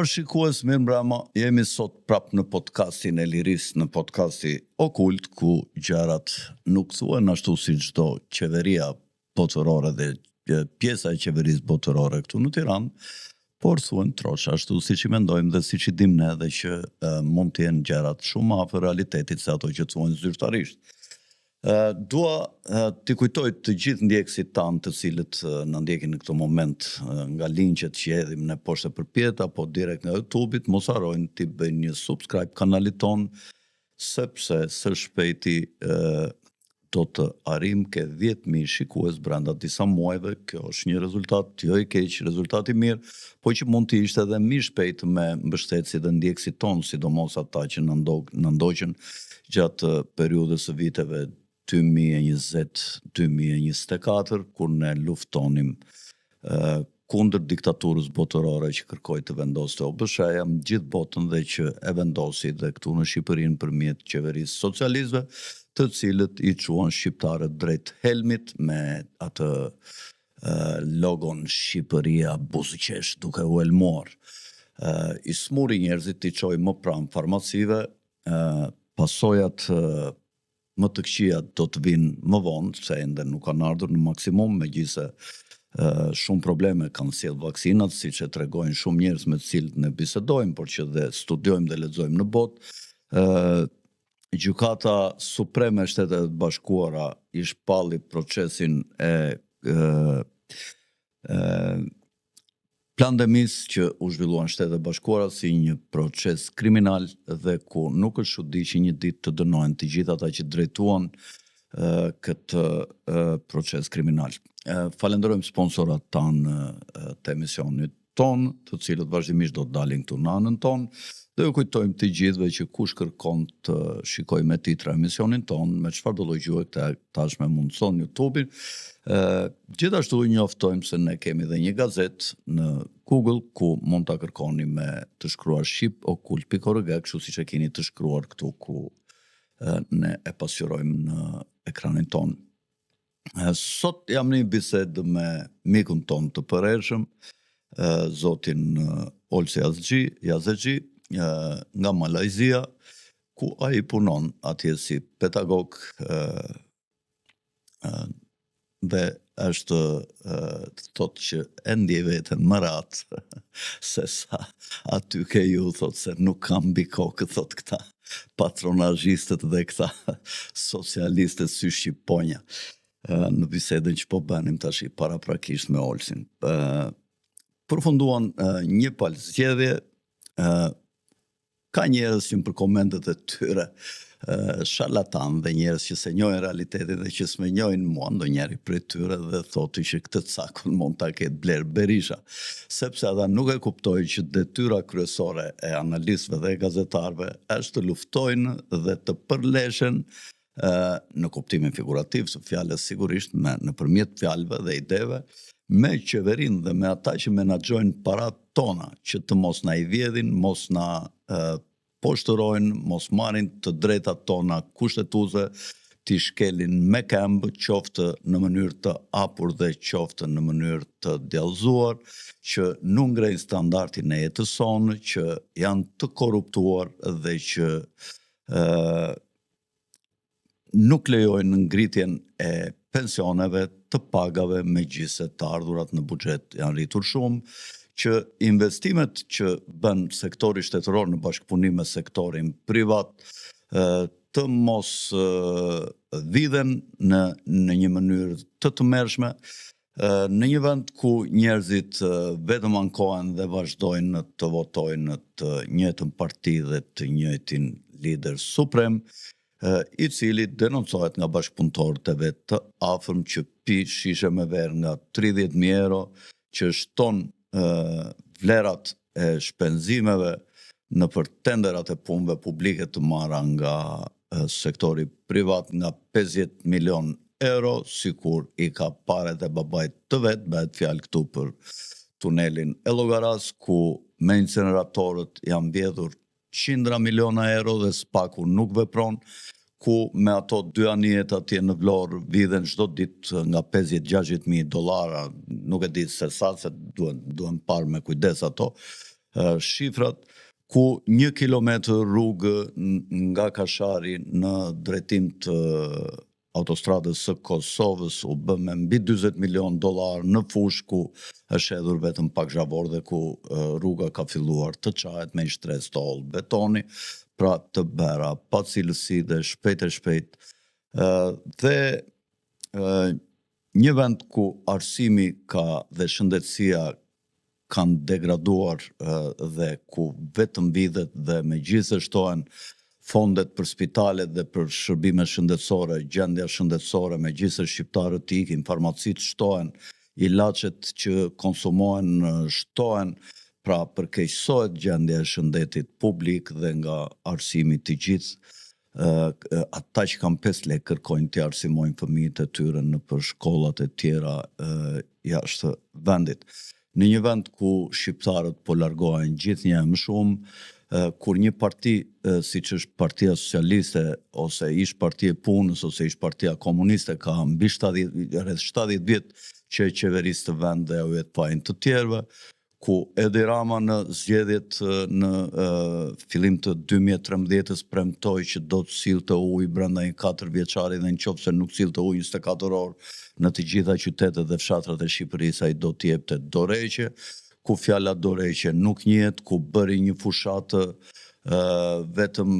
shikues, mirë mbrëma, jemi sot prap në podcastin e Liris, në podcasti Okult, ku gjërat nuk thuhen ashtu si çdo qeveria botërore dhe pjesa e qeverisë botërore këtu në Tiranë, por thuhen trosh ashtu siç i mendojmë dhe siç i dimë ne, dhe që mund të jenë gjërat shumë afër realitetit se ato që thuhen zyrtarisht. Dua t'i kujtoj të gjithë ndjekësit tanë të cilët në ndjekin në këto moment nga linqet që hedhim në poshtë përpjet apo direkt nga YouTube-it, mos harrojnë t'i bëjnë një subscribe kanalit ton, sepse së shpejti do të arrim ke 10.000 shikues brenda disa muajve. Kjo është një rezultat jo i keq, rezultat i mirë, po që mund të ishte edhe më shpejt me mbështetësit dhe ndjekësit ton, sidomos ata që në ndoqën gjatë periudhës së viteve 2020-2024, kur ne luftonim kundër diktaturës botërore që kërkoi të vendoste OBSH-ja në gjithë botën dhe që e vendosi dhe këtu në Shqipërinë përmjet qeverisë socialistëve, të cilët i quan shqiptarët drejt helmit me atë logon Shqipëria buzëqesh duke u elmuar. I smuri njerëzit, i çoi më pranë farmacive, pasojat më të këqija do të vinë më vonë, se ende nuk kanë ardhur në maksimum, megjithëse shumë probleme kanë sjellë vaksinat, siç e tregojnë shumë njerëz me të cilët ne bisedojmë, por që dhe studiojmë dhe lexojmë në botë. Gjykata Supreme e Shtetet Bashkuara i shpalli procesin e pandemisë që u zhvilluan Shtetet Bashkuara si një proces kriminal dhe ku nuk është çudi që një ditë të dënohen të gjithë ata që drejtuan këtë proces kriminal. Falenderojmë sponsorat tanë të emisionit ton, të cilët vazhdimisht do të dalin këtu në anën ton, dhe ju kujtojmë të gjithëve që kush kërkon të shikoj me titra emisionin ton, me çfarë do lloj gjuhë tashmë mundson YouTube-in. Gjithashtu njoftojmë se ne kemi dhe një gazetë në Google ku mund ta kërkoni me të shkruar shqipokult.org, kështu siç e keni të shkruar këtu ku ne e pasqyrojmë në ekranin ton. Sot jam në një bisedë me mikun ton të përhershëm, zotin Olsi Yazexhi, nga Malajzia, ku ai punon atje si pedagog dhe është thotë që e ndjej veten më ratë se sa aty ke ju, thotë se nuk kam mbi kokë, thotë këta patronazhistët dhe këta socialistët sy shqiponja. Në bisedën që po bënim tash paraprakisht me Olsin. Përfunduan një palë zgjedhje, ka njerëz që për komentet e tyre sharlatan dhe njerëz që se njohin realitetin dhe që s'me njohin mua, ndonjëri prej tyre dhe thotë që këtë cakun mund ta ketë Bler Berisha, sepse ata nuk e kuptojnë që detyra kryesore e analistëve dhe gazetarëve është të luftojnë dhe të përleshen në kuptimin figurativ së fjalës, sigurisht nëpërmjet fjalëve dhe ideve, me qeverinë dhe me ata që menaxhojnë paratë tona, që të mos na i vjedhin, mos na poshtërojnë, mos marrin të drejtat tona kushtetuese, t'i shkelin me këmbë, qoftë në mënyrë të hapur dhe qoftë në mënyrë të djallëzuar, që nuk ngrejnë standardin e jetës sonë, që janë të korruptuar dhe që nuk lejojnë ngritjen e pensioneve, të pagave, megjithëse të ardhurat në buxhet janë rritur shumë, që investimet që bën sektori shtetëror në bashkëpunim me sektorin privat të mos vidhen në një mënyrë të tmerrshme, në një vend ku njerëzit vetëm ankohen dhe vazhdojnë të votojnë në të njëjtën parti dhe të njëjtin lider suprem, i cili denoncohet nga bashkëpunëtorët e vet të afërm që pi shishe me verë nga 30.000 euro, që shton vlerat e shpenzimeve në për tenderat e punëve publike të marra nga sektori privat nga 50 milion euro, sikur i ka paret e babait të vet, bëhet fjalë këtu për tunelin e Llogaras, ku me inceneratorët janë mbjedhur qindra miliona euro dhe spaku nuk vepron, ku me ato dy anijet atje në Vlorë vidhen çdo ditë nga 50-60.000 dollara, nuk e di se sa, se duhen parë me kujdes ato, shifrat, ku 1 kilometër rrugë nga Kashari në drejtim të autostradës së Kosovës u bë me mbi $40 milion në fush ku është hedhur vetëm pak zhavor dhe ku rruga ka filluar të çahet me shtres të hollë betoni, pra të bera, pa cilësi dhe shpejt. Dhe një vend ku arsimi ka dhe shëndetësia kanë degraduar dhe ku vetëm vidhet dhe megjithëse shtohen fondet për spitalet dhe për shërbime shëndetësore, gjendja shëndetësore, megjithëse shqiptarët të ikin, farmacit shtohen, ilaçet që konsumohen shtohen, pra përkeqësohet gjendja e shëndetit publik dhe nga arsimi të gjithë, ata që kanë 5 lekë kërkojnë të arsimojnë fëmijët e tyre në për shkollat e tjera jashtë vendit. Në një vend ku shqiptarët po largohen gjithnjë më shumë, kur një parti, si që është Partia Socialiste, ose ish Partia e Punës, ose ish Partia Komuniste, ka mbi 70 vjet që e qeverisë të vend dhe u jetë pajin të tjerëve, ku Edi Rama në zgjedhjet në fillim të 2013-ës premtoi që do të sillte ujë brenda një 4 vjeçari dhe nëse nuk sillte ujë 24 orë në të gjitha qytetet dhe fshatrat e Shqipërisë, ai do të jepte dorëheqje, ku fjala dorëheqje nuk njihet, ku bëri një fushatë vetëm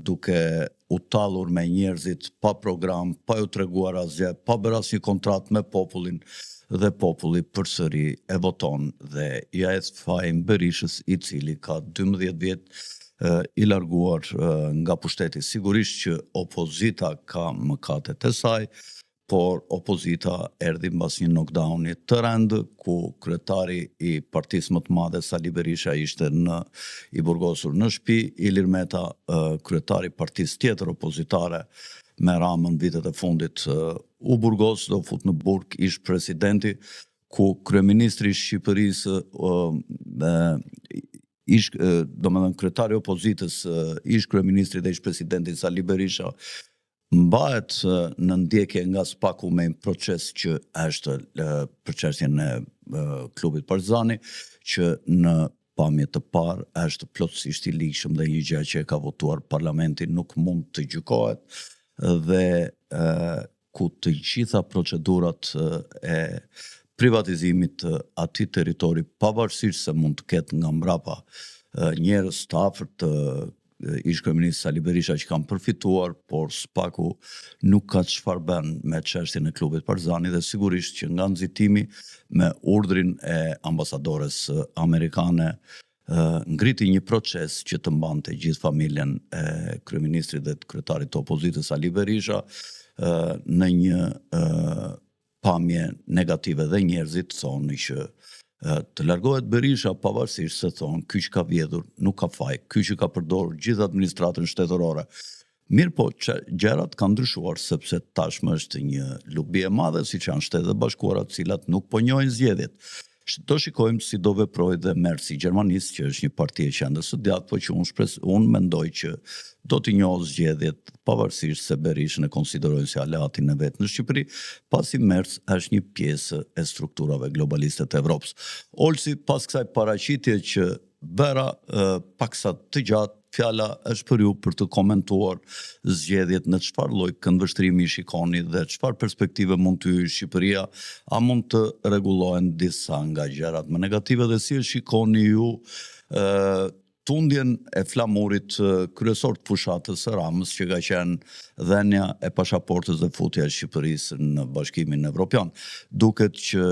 duke u tallur me njerëzit, pa program, pa ju treguar asgjë, pa bërë asnjë kontratë me popullin, dhe populli përsëri e voton dhe ja e fajin Berishës, i cili ka 12 vjet i larguar nga pushteti. Sigurisht që opozita ka mëkatet e saj, por opozita erdhi mbas një knockdowni të rëndë, ku kryetari i partisë më të madhe Sali Berisha ishte i burgosur në shtëpi, Ilir Meta, kryetari partisë tjetër opozitare me Ramën vitet e fundit u burgos dhe u fut në burg, ish presidenti, ku kryeministri i Shqipërisë, domethënë kryetari i opozitës, ish kryeministri dhe ish presidenti Sali Berisha, mbahet në ndjekje nga spaku me një proces që është për çështjen e klubit Partizani, që në pamje të parë është plotësisht i ligjshëm dhe një gjë që e ka votuar parlamenti nuk mund të gjykohet, dhe ku të gjitha procedurat e privatizimit të atij territori, pavarësisht se mund të ketë nga mbrapa njerëz të afërt të ish kryeministit Sali Berisha që kanë përfituar, por spaku nuk ka çfarë bën me çështjen e klubit Partizani dhe sigurisht që nga nxitimi me urdhrin e ambasadores amerikane ngriti një proces që të mbante gjithë familjen e kryeministrit dhe të kryetarit të opozitës Sali Berisha në një pamje negative dhe njerëzit thonë që të largohet Berisha pavarësisht se thonë ky që ka vjedhur nuk ka faj, ky që ka përdorur gjithë administratën shtetërore. Mirë po, gjërat kanë ndryshuar sepse tashmë është një lubi e madhe siç janë Shtetet e Bashkuara, të cilat nuk po njohin zgjedhjet. Do shikojmë si do veprojë dhe Mersi Gjermanisë, që është një parti e qendrës së djathtë, po që unë mendoj që do t'i njohë zgjedhjet pavarësisht se Berishën e konsiderojnë si aleatin e vet në Shqipëri, pasi Mersi është një pjesë e strukturave globaliste të Evropës. Olsi, pas kësaj paraqitje që bëra paksa të gjatë, fjala është për ju për të komentuar zgjedhjet, në çfarë lloj këndvështrimi i shikoni dhe çfarë perspektive mund të hyjë Shqipëria, a mund të rregullohen disa nga gjërat më negative dhe si e shikoni ju tundjen e flamurit kryesor të fushatës së Ramës, që ka qenë dhënia e pasaportës dhe futja e Shqipërisë në Bashkimin Evropian. Duket që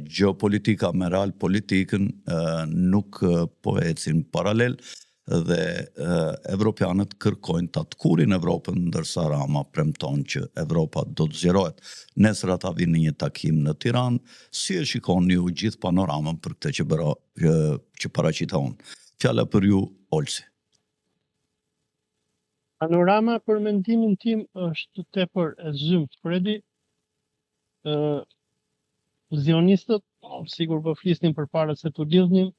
gjeopolitika me realpolitikën nuk po ecin paralel, dhe evropianët kërkojnë ta tkurin Evropën, ndërsa Rama premton që Evropa do të zgjerohet. Nesër ata vinë në një takim në Tiranë. Si e shikoni ju gjithë panoramën për këtë që paraqita unë? Fjala për ju, Olsi. Panorama për mendimin tim është tepër e zymt, Fredi. Zionistët, sigur po flisnin përpara se të lidhnim,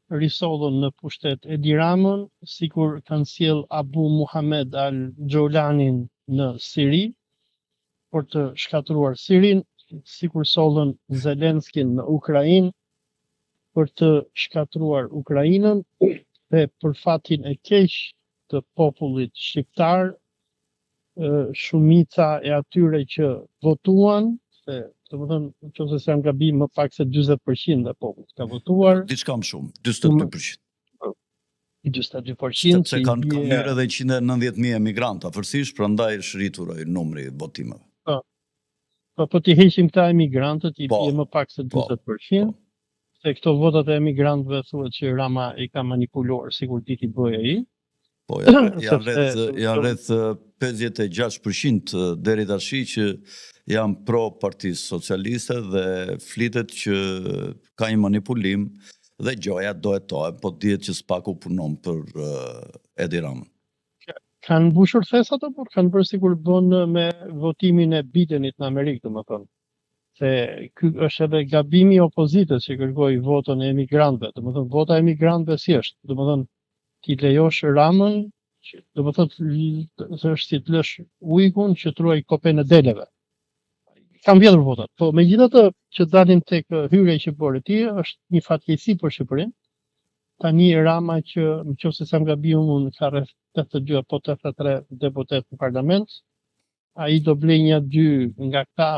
risollën në pushtet Edi Ramën, sikur kanë sjell Abu Muhammed al-Gjolanin në Siri, për të shkatruar Sirin, sikur sollën Zelenskin në Ukrainë, për të shkatruar Ukrainën dhe për fatin e keq të popullit shqiptar, shumica e atyre që votuan, se domethënë nëse s'jam gabim më pak se 40% e popullit ka votuar, Diçka më shumë, 42%. 42% Sepse kanë hyrë edhe 190.000 emigrantë afërsisht, prandaj është rritur ai numri i votimeve. Po ti heqim këta emigrantët, i Po, bie më pak se 40%, se këto votat e emigrantëve thuhet që Rama i ka manipuluar sikur ti bëj ai. Po, janë rreth 56% deri tash që janë pro Partisë Socialiste dhe flitet që ka një manipulim dhe gjoja do hetohet, po dihet që s'paku punon për Edi Ramën. Kanë mbushur thesat apo kanë bërë sikur bën me votimin e Bidenit në Amerikë, domethënë. Se ky është edhe gabimi i opozitës që kërkoi votën e emigrantëve. Domethënë vota e emigrantëve si është? Domethënë ti lejosh Ramën, domethënë është si të lësh ujkun që truaj kopën e deleve. Kam vjedhur votat, po megjithatë që dalin tek hyrja që bëri ti, është një fatkeqësi për Shqipërinë. Tani Rama që nëse s'am gabim unë ka rreth 82 apo 83 deputet në parlament, ai do blej 1-2 nga këta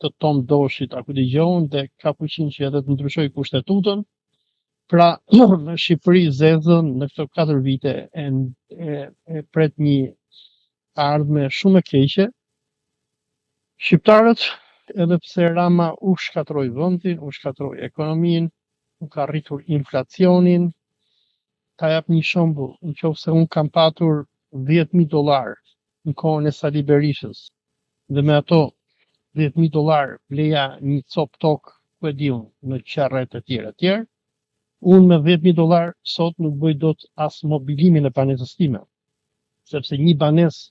të Tom Doshit aku dëgjon dhe ka fuqinë që edhe të ndryshoj kushtetutën. Pra në Shqipëri zezën në këto 4 vite e pret një ardhme shumë e keqe. Shqiptarët, edhe pse Rama u shkatroi vendin, u shkatroi ekonominë, u ka rritur inflacionin. Ta jap një shembull, nëse unë kam patur $10.000 në kohën e Sali Berishës, dhe me ato $10.000 bleja një cop tokë, ku e di unë, në qarret e tjera, unë me $10.000 sot nuk bëj dot as mobilimin e banesës time. Sepse një banesë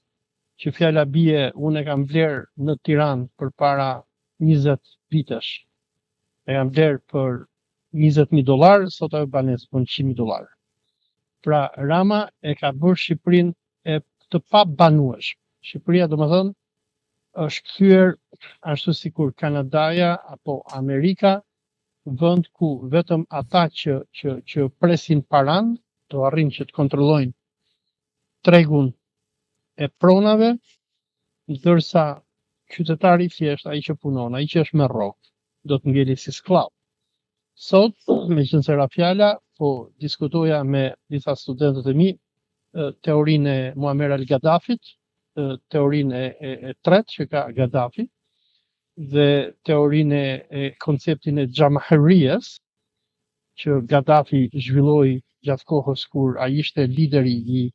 që fjala bie unë e kam vlerë në Tiranë përpara 20 vitesh. E kam vlerë për $20.000, sot ajo banesë bën $100.000. Pra Rama e ka bërë Shqipërinë të pabanueshme. Shqipëria domethënë është kthyer ashtu sikur Kanadaja apo Amerika, vend ku vetëm ata që presin paran do arrin që të kontrollojnë tregun e pronave, ndërsa qytetari thjesht, ai që punon, ai që është me rrok, do të ngeli si skllav. Sot, me qenë se ra fjala, po diskutoja me disa studentët e mi teorinë e Muammar al-Gaddafit, teorinë e tretë që ka Gaddafi, dhe teorinë e konceptin e Xhamahirias, që Gaddafi zhvilloi gjatë kohës kur ai ishte lideri i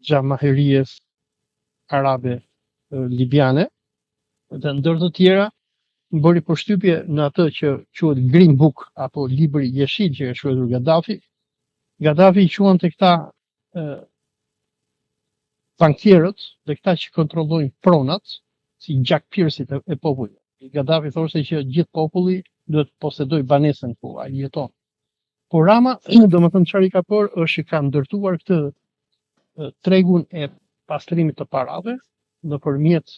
Xhamahirias arabe libiane, dhe ndër të tjera më bëri përshtypje në atë që quhet Green Book apo libri jeshil që ka shkruar Gaddafi. Gaddafi i quante këta bankierët dhe këta që kontrollojnë pronat, si Jack Pierce e popullit. Gaddafi thoshte që gjithë populli duhet të posedoj banesën ku ai jeton. Por Rama, domethënë çfarë i ka bërë është që ka ndërtuar këtë tregun e pastrimit të parave nëpërmjet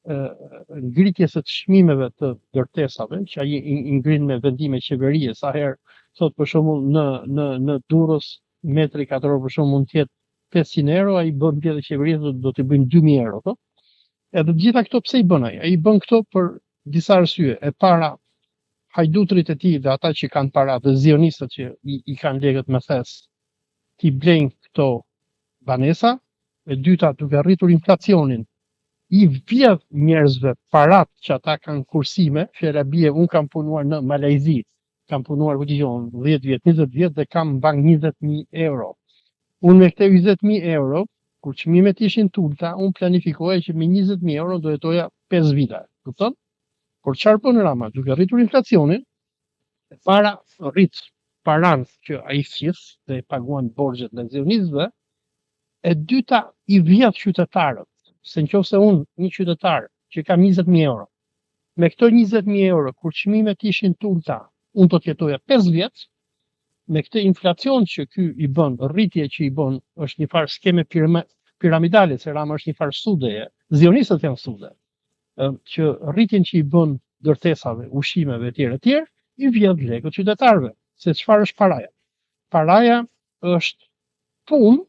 ngritjes së çmimeve të ndërtesave, që ai i ngrin me vendime qeverie, sa herë thot për shembull në Durrës metri katror për shembull mund të jetë 500 euro, ai bën tjetër qeveria do t'i bëjnë 2000 euro, thotë. Edhe të gjitha këto pse i bën ai? Ai i bën këto për disa arsye. E para, hajdutrit e tij dhe ata që kanë para, dhe zionistët që i kanë legët me thes, ti blejnë këto banesa. E dyta, duke rritur inflacionin, i vjedh njerëzve parat që ata kanë kursime, fjala bie, unë kam punuar në Malajzi, kam punuar 10 vjet, 20 vjet dhe kam bank 20.000 euro. Unë me këte 20.000 euro, kur çmimet ishin tulta, unë planifikoja që me 20.000 euro do jetoja 5 vite. Kupton? Por çfarë bën Rama? Duke rritur inflacionin, e para rrit paran që ai fis dhe paguan borxhet në zionistëve, e dyta i vjedh qytetarët. Se nëse unë një qytetar që kam 20.000 euro, me këto 20.000 euro, kur çmimet ishin tulta, unë do të jetoja 5 vjet, me këtë inflacion që ky i bën, rritje që i bën, është një farë skeme piramidale, se Rama është një farë sudeje, zionistët janë sude, që rritjen që i bën ndërtesave, ushqimeve etj, i vjedh lekët qytetarëve. Se çfarë është paraja? Paraja është punë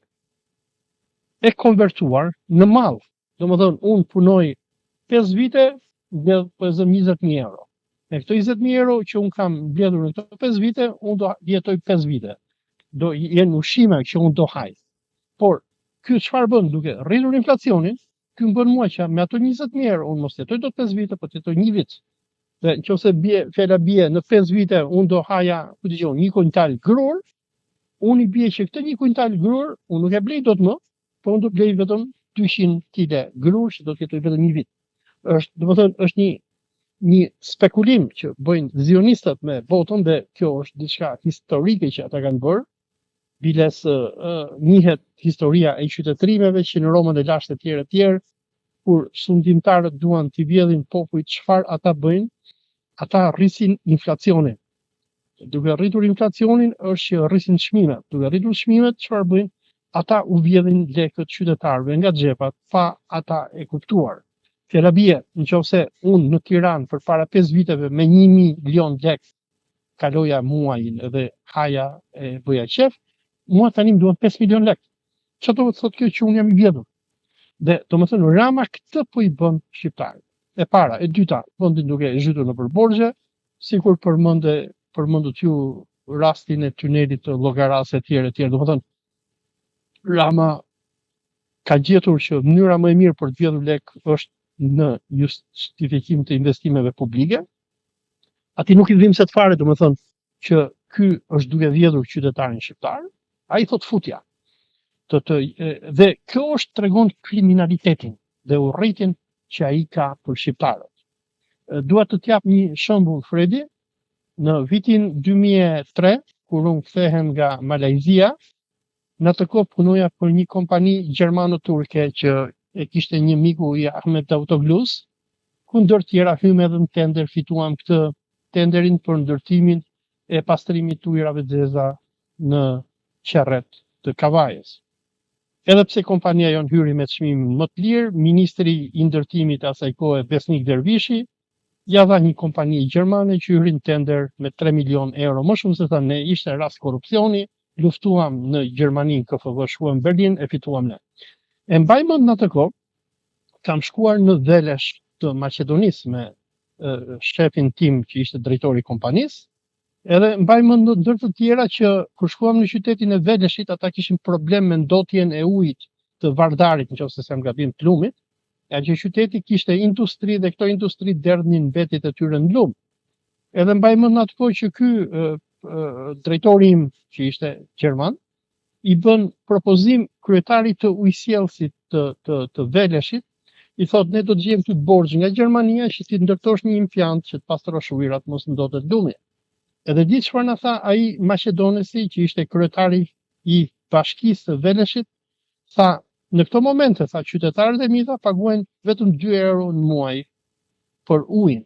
e konvertuar në mall. Domethënë, unë punoj 5 vite, mbledh po e zëm 20.000 euro. Me këto 20.000 euro që unë kam mbledhur në këto 5 vite, unë do jetoj 5 vite. Do jenë ushqime që unë do haj. Por ky çfarë bën duke rritur inflacionin, ky më bën mua që me ato 20.000 euro unë mos jetoj dot 5 vite, po jetoj 1 vit. Dhe nëse fjala bie në 5 vite unë do haja, ku dëgjon, 1 kuntal grur, unë i bie që këtë 1 kuntal grur unë nuk e blej dot më, po unë do blej vetëm 200 kg grur që do të jetoj vetëm 1 vit. Është një spekulim që bëjnë zionistët me botën dhe kjo është diçka historike që ata kanë bërë. Biles njihet historia e qytetërimeve që në Romën e lashtë e tjerë, kur sundimtarët duan t'i vjedhin popujt çfarë ata bëjnë, ata rrisin inflacionin. Duke rritur inflacionin është që rrisin çmimet. Duke rritur çmimet, çfarë bëjnë? Ata u vjedhin lekët qytetarëve nga xhepat pa ata e kuptuar. Fjala bie, nëse unë në Tiranë përpara 5 viteve me 1 milion lek kaloja muajin dhe haja e bëja qef, mua tani më duhet 5 milion lek. Çfarë do të thotë kjo që unë jam i vjedhur? Dhe domethënë Rama këtë po i bën shqiptarët. E para, e dyta, vendin duke e zhytur nëpër borxhe, sikur përmendët ju rastin e tunelit të Llogaras e tjerë. Domethënë Rama ka gjetur që mënyra më e mirë për të vjedhur lek është në justifikim të investimeve publike. Ati nuk i dhimbset fare, domethënë që ky është duke vjedhur qytetarin shqiptar, ai thot futja. Dhe kjo është tregon kriminalitetin dhe urrëtitjen që ai ka për shqiptarët. Dua të t'jap një shembull, Fredi. Në vitin 2003, kur unë kthehem nga Malajzia, në atë kohë punoja për një kompani gjermano-turke që e kishte një miku i Ahmet Davutoglus, ku ndër tjera hymë edhe në tender, fituam këtë tenderin për ndërtimin e pastrimit të ujrave të zeza në qerret të Kavajës. Edhe pse kompania jon hyri me çmim më të lirë, ministri i ndërtimit asaj kohe Besnik Dervishi ja dha një kompani gjermane që hyri në tender me 3 milion euro. Më shumë se sa ne, ishte rast korrupsioni, luftuam në Gjermani, KFV, shkuam në Berlin e fituam ne. E mbaj mend në atë kohë, kam shkuar në Dhelesh të Maqedonisë me shefin tim që ishte drejtori i kompanisë, edhe mbaj mend ndër të tjera që kur shkuam në qytetin e Dheleshit, ata kishin problem me ndotjen e ujit të Vardarit, nëse s'kam gabim, të lumit, e që qyteti kishte industri dhe këto industri derdhnin mbetit e tyre në lum. Edhe mbaj mend në atë kohë që ky drejtori im që ishte gjerman i bën propozim kryetarit të ujësjellësit të Dheleshit, i thot ne do të gjejmë ty borxh nga Gjermania që ti ndërtosh një impiant që të pastrosh ujërat, mos ndotet lumi. Edhe di çfarë na tha ai maqedonesi që ishte kryetari i bashkisë të Dheleshit, tha në këto momente tha qytetarët e mi paguajnë vetëm 2 euro në muaj për ujin.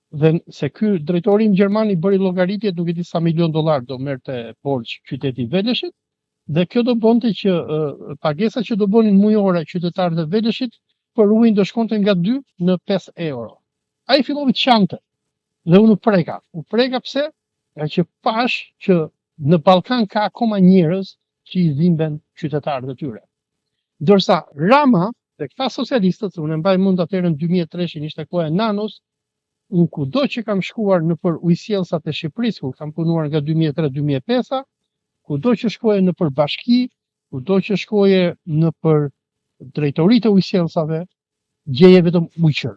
Dhe se ky drejtori i Gjermani bëri llogaritje duke di sa milion dollar do merrte borxh qyteti i Dheleshit, dhe kjo do bënte që pagesa që do bënin mujore qytetarët e Dheleshit për ujin do shkonte nga 2 në 5 euro. Ai filloi të qante. Dhe unë u preka pse? Nga që pash që në Ballkan ka akoma njerëz që i dhimben qytetarët e tyre. Ndërsa Rama dhe këta socialistët, unë mbaj mend atëherë në 2003 ishte koha e Nanos, unë kudo që kam shkuar nëpër ujësjellsat e Shqipërisë, ku kam punuar nga 2003-2005, kudo që shkoje nëpër bashki, kudo që shkoje nëpër drejtoritë e ujësjellsave, gjeje vetëm ujqër.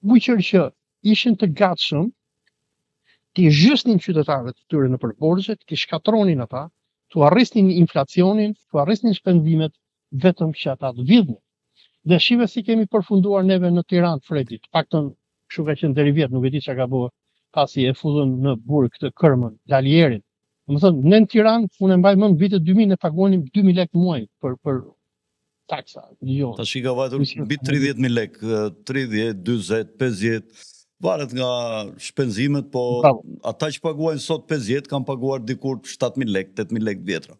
Ujqër që ishin të gatshëm t'i zhysnin qytetarët të tyre nëpër borxhe, t'i shkatronin ata, t'u arrisnin inflacionin, t'u arrisnin shpenzimet, vetëm që ata të vjedhnin. Dhe shive si kemi përfunduar neve në Tiranë, Fredi, të paktën kështu ka qenë deri vjet, nuk e di çka ka bërë pasi e fullën në burg këtë kërmën, Lalierin. Domethënë, ne në Tiranë, unë mbaj mend vitet 2000 ne paguanim 2000 lekë muaj për taksa. Jo. Tash i ka vajtur mbi 30.000 lekë, 30, 40, 50, varet nga shpenzimet, po Bravo. ata që paguajnë sot 50 kanë paguar dikur 7.000 lekë, 8.000 lekë vjetra.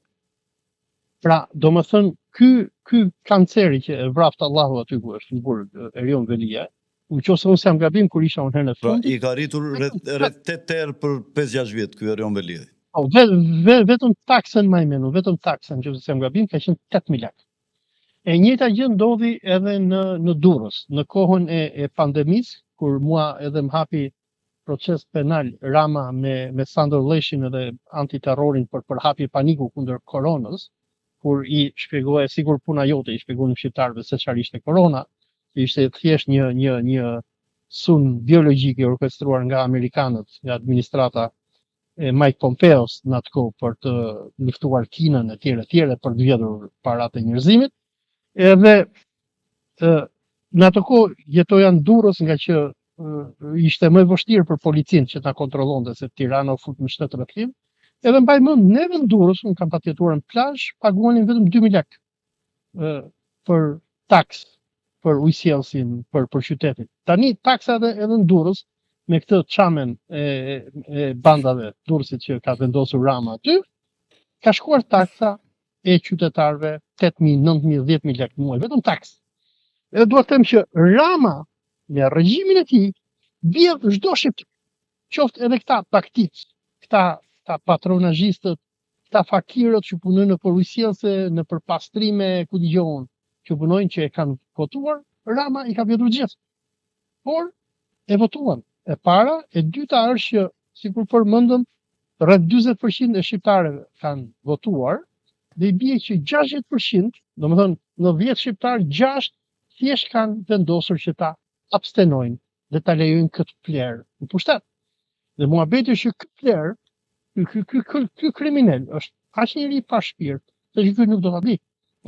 Pra, domethënë ky kanceri që e vraftë Allahu aty ku është në burg Erion Velia, Në qoftë se unë s'jam gabim kur isha unë herën e Pra, fundit. i ka rritur rreth 8 herë për 5-6 vjet ky Erion Veliaj. Vetëm taksën më menu, vetëm taksën, nëse s'jam gabim, ka qenë 8.000 lekë. E njëjta gjë ndodhi edhe në Durrës, në kohën e pandemisë, kur mua edhe më hapi proces penal Rama me Sandor Lleshin edhe antiterrorin për përhapje paniku kundër koronës, kur i shpjegohej sigur puna jote, i shpjegonin shqiptarëve se çfarë ishte korona, ishte thjesht një sulm biologjik i orkestruar nga amerikanët, nga administrata e Mike Pompeos në atë kohë për të luftuar Kinën e tjere për të vjedhur paratë e njerëzimit. Edhe në atë kohë jetoja në Durrës nga që ishte më vështirë për policinë që ta kontrollonte se Tirana u fut në shtet rrethim. Edhe mbaj mend neve në Durrës, unë kam patjetuar në plazh, paguanin vetëm 2.000 lekë për taks për ujësjellsin për qytetin. Tani taksa edhe në Durrës me këtë çamen e bandave Durrësit që ka vendosur Rama aty, ka shkuar taksa e qytetarëve 8.000, 9.000, 10.000 lekë muaj, vetëm taks. Edhe dua të them që Rama me regjimin e tij vjedh çdo shqiptar. Qoftë edhe këta paktic, këta patronazhistët, këta fakirët që punojnë në ujësjellse, në pastrime, ku dëgjon, që punojnë që e kanë votuar, Rama i ka vjedhur gjithë. Por e votuan. E para, e dyta është që, sikur përmendëm, rreth 40% e shqiptarëve kanë votuar, dhe i bie që 60%, domethënë në 10 shqiptar 6 thjesht kanë vendosur që ta abstenojnë dhe ta lejojnë këtë plerë në pushtet. Dhe muhabeti është që ky plerë, ky kriminal është aq njëri pa shpirt, se ky nuk do ta di.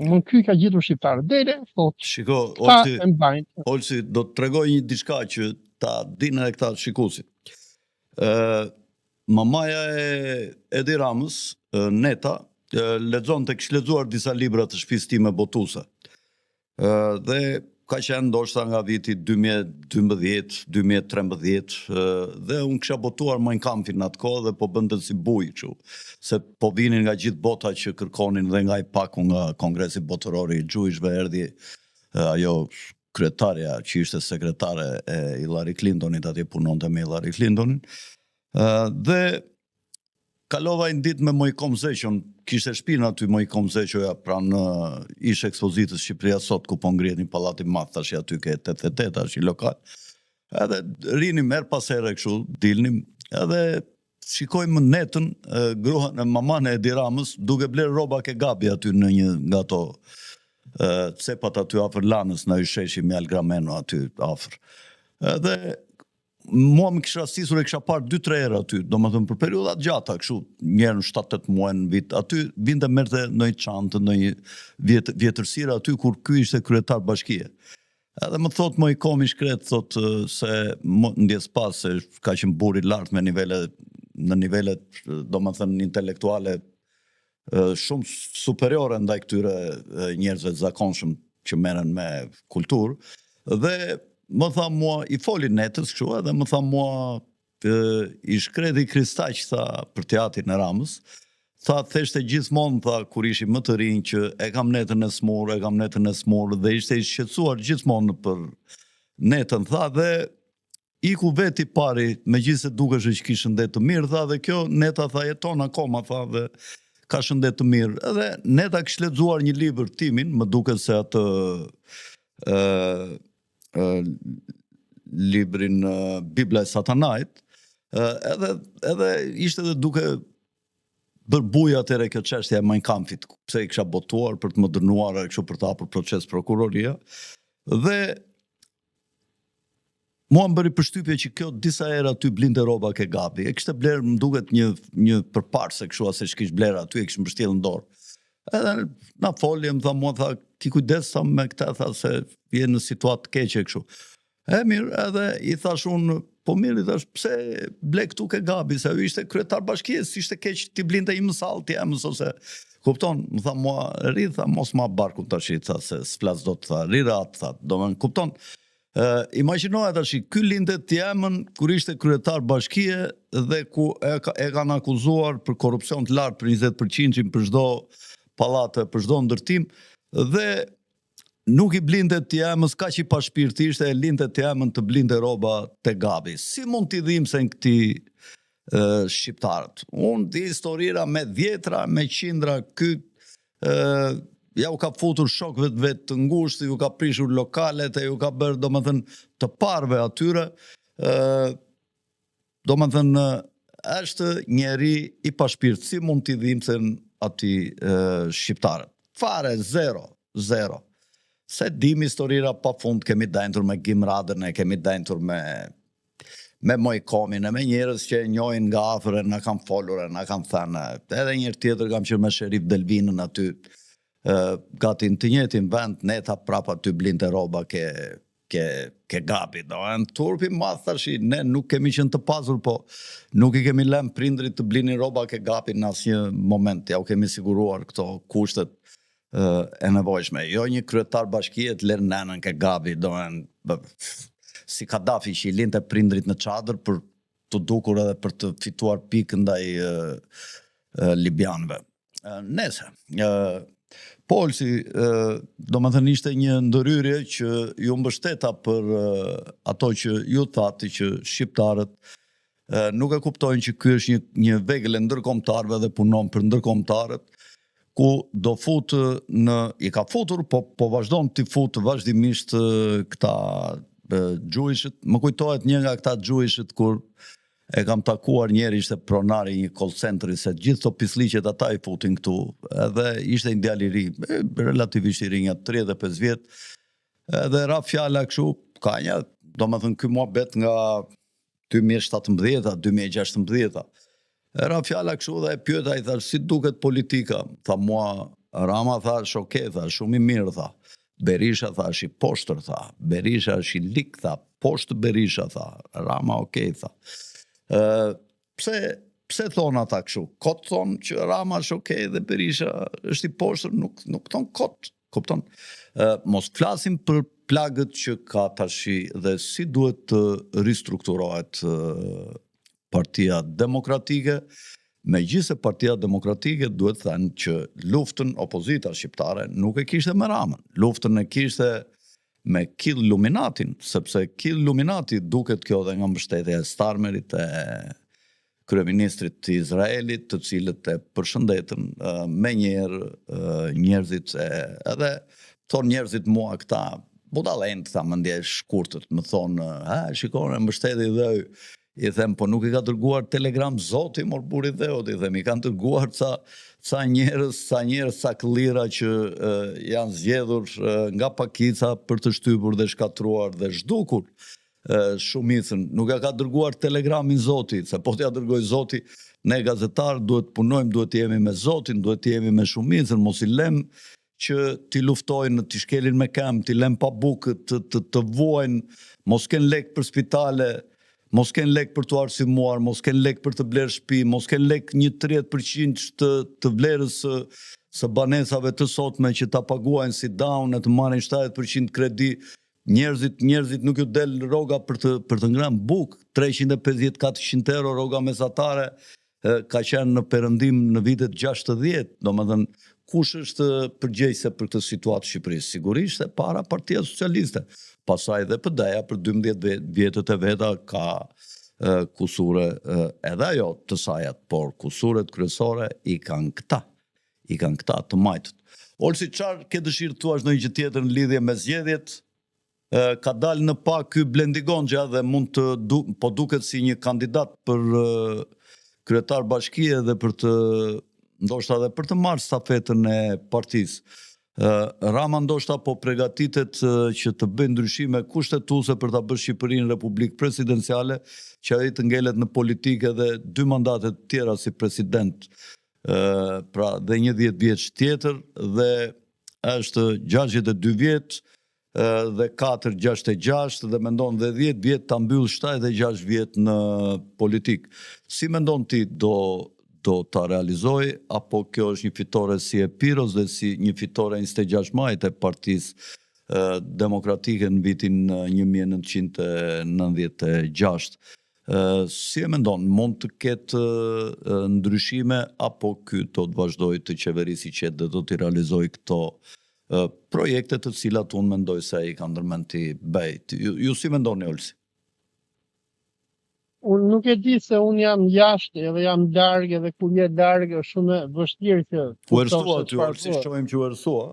Unë ky ka gjetur shqiptarët dele, thotë. Shiko, mbajnë. Olsi do të tregoj një diçka që ta dinë edhe këta shikuesit. Mamaja e Edi Ramës, Neta, lexonte, kishte lexuar disa libra të shtëpisë time botuese. Dhe ka qenë ndoshta nga viti 2012, 2013, dhe unë kisha botuar Mein Kampfin në atë kohë dhe po bënte si buj kështu, se po vinin nga gjithë bota që kërkonin dhe nga IPAC-u, nga Kongresi Botëror i Gjujshve, erdhi ajo kryetarja që ishte sekretare e Hillary Clintonit, atje punonte me Hillary Clintonin, dhe kalova një ditë me Mojkom Zeqon, kishte shtëpinë aty Mojkom Zeqoja pranë ish ekspozitës Shqipëria Sot, ku po ngrihet një pallat i madh tash aty ke 88, tash i lokal. Edhe rinim her pas here kështu, dilnim, edhe shikojmë Netën, gruan e maman e Edi Ramës, duke bler rroba kegabi aty në një nga ato cepat aty afër lanës, na i sheshi me Algrameno aty afër. Edhe mua më kisha rastisur e kisha parë 2-3 herë aty, domethënë për periudha gjata, kështu, një herë në 7-8 muaj në vit, aty vinte merrte në një çantë, në një vjetërsire aty kur ky ishte kryetar bashkie. Edhe më thot Mojkomi shkret, thot se ndjes pas se ka qenë burr i lartë me në nivelet domethënë intelektuale shumë superiore ndaj këtyre njerëzve të zakonshëm që merren me kulturë, dhe më tha mua, i foli Netës kështu, edhe më tha mua, i shkreti Kristaq, tha, për teatrin e Ramës, tha, theshte gjithmonë, tha, kur ishi më të rinj, që e kam Netën e smur, dhe ishte i shqetësuar gjithmonë për Netën, tha, dhe iku veti pari, megjithëse dukesh që kishte shëndet të mirë, tha, dhe kjo Neta, tha, jeton akoma, tha, dhe ka shëndet të mirë. Edhe Neta kishte lexuar një libër timin, më duket se atë librin Bibla e Satanait, edhe ishte dhe duke bërë buj atëre kjo çështja e Mein Kampfit, pse i kisha botuar për të më dënuar kështu për të hapur proces prokuroria, dhe mua më bëri përshtypje që kjo disa herë aty blinte rroba ke gabi, e kishte bler, më duket një përparse kështu, ase ç'kish bler aty, e kish mbështjellë në dorë. Edhe na foli, më tha, mua, tha, ki kujdes sa me këta, tha, se je në situatë të keqe kështu. E mirë, edhe i thash unë, po mirë, i thash, pse ble këtu ke gabi, se ishte kryetar bashkies, ishte keq ti blinte i mësall ti emës, ose kupton, më tha, mua, ri, tha, mos ma barku tash, tha, se s'flas do të, tha, rirat, tha, do më kupton. Imagjinoja tash, ky lindet të jemën kur ishte kryetar bashkie dhe ku e kanë akuzuar për korrupsion të lartë, për 20% për çdo pallate, për çdo ndërtim, dhe nuk i blinte t'jemës, ka që i pashpirtisht e linte t'jemën të blinte roba të gabi. Si mund t'i dhim se në këti shqiptarët? Unë di historira me dhjetra, me qindra, ja u ka futur shokëve të vetë të ngushtë, ju ka prishur lokalet, ju ka bërë, do më thënë, të parve atyre, do më thënë, është njeri i pashpirt, si mund t'i dhimsen ati shqiptarët. Fare, zero. Se dim historira pa fund, kemi dajnëtur me Gim Radën, kemi dajnëtur me Mojkomin, me njerës që njojnë nga afër, na kam folur, na kam thënë, edhe njërë tjetër kam qërë me Sherif Delvinën aty, gati në të njëjtin vend, neta prapa ty blinte roba ke gabi, do e në turpi ma thashi, ne nuk kemi qenë të pasur, po nuk i kemi lem prindrit të blinin roba ke gabi në asnjë moment, ja u kemi siguruar këto kushtet e nevojshme. Jo një kryetar bashkie të lërë nenën ke gabi, do e si Kadafi që i linte prindrit në çadër për të dukur edhe për të fituar pikë ndaj libjanëve. Nese, Polsi, do më thënë ishte një ndërhyrje që ju mbështeta për ato që ju thati që shqiptarët nuk e kuptojnë që ky është një vegël e ndërkombëtarëve dhe punon për ndërkombëtarët, ku do futë i ka futur, po vazhdon t'i futë vazhdimisht këta gjuhishët. Më kujtohet një nga këta gjuhishët kur e kam takuar njeri, ishte pronari një call centri, se gjithë të pisliqet ata i futin këtu, edhe ishte një djali i ri, relativisht i ri, një 35 vjetë, edhe ra fjala këshu, ka një, do më thënë, ky muhabet nga 2017, 2016, ra fjala këshu dhe e pyeta, i thash, si duket politika? Tha mua, Rama thash, oke, thash, shumë i mirë, tha. Berisha thash, i poshtër, tha. Berisha është i lik, tha. Poshtë Berisha, tha. Rama, oke, tha. Pse thonë ata këshu? Kot thonë që Rama është okej dhe Berisha është i poshtër, nuk thonë kot, kupton? Mos flasim për plagët që ka tashi dhe si duhet të ristrukturohet Partia Demokratike, megjithëse Partia Demokratike duhet thënë që luftën opozita shqiptare nuk e kishte me Ramën, luftën e kishte me Kill Luminatin, sepse Kill Luminati duket kjo dhe nga mbështetja e Starmerit, e kryeministrit të Izraelit, të cilët e përshëndetën me njerëzit, edhe thonë njerëzit mua këta, budalent, tha më ndje shkurtët, më thonë, shikone, mbështeti dhe i them, po nuk i ka dërguar telegram zoti, mor buri dheut, i them, i kanë dërguar ca njerëz, ca këllira që janë zgjedhur nga pakica për të shtypur dhe shkatruar dhe zhdukur shumicën. Nuk ja ka dërguar telegramin zoti, se po t'ja dërgoj zoti, ne gazetar duhet punojmë, duhet jemi me zotin, duhet jemi me shumicën, mos i lem që t'i luftojnë, t'i shkelin me kem, t'i lem pa bukët, të vuajnë, mos ken lek për spitale, mos ken lek për të arsimuar, mos ken lek për të blerë shtëpi, mos ken lek një 30% të vlerës së banesave të sotme që ta paguajnë si down, e të marrin 70% kredi, njerëzit nuk ju del rroga për të ngrënë bukë, 350-400 euro rroga mesatare ka qenë në perëndim në vitet 60, domethënë kush është përgjegjëse për këtë situatë në Shqipëri? Sigurisht e para Partia Socialiste. Pasaj dhe PD-ja për 12 vjetët e veta ka kusure edhe ajo të sajat, por kusuret kryesore i kanë këta të majtët. Olsi, qarë ke dëshirë të thuash në një tjetër në lidhje me zgjedhjet? Ka dalë në pa ky Blendi Gonxha dhe mund të po duket si një kandidat për kryetar bashkie dhe ndoshta edhe për të marrë stafetën e partisë. Rama ndoshta po përgatitet që të bëjë ndryshime kushtetuese për ta bërë Shqipërinë republikë presidenciale, që ai të ngelet në politikë dhe 2 mandate të tjera si president, pra dhe një 10 vjeç tjetër, dhe është 62 vjeç dhe 4-66 dhe mendon dhe 10 vjet ta mbyll 76 vjet në politikë. Si mendon ti do ta realizoj, apo kjo është një fitore si e Piros dhe si një fitore 26 majit e Partisë Demokratike në vitin 1996. Si e mendon, mund të ketë ndryshime, apo ky do të vazhdoj të qeverisi që dhe do të realizoj këto projekte të cilat unë mendoj se i ka ndërmend ti bëj. Ju si mendoni, Olsi? Unë nuk e di se unë jam jashtë edhe jam larg edhe kur je larg është shumë e vështirë që U ersua ty, Olsi, shohim që u ersua.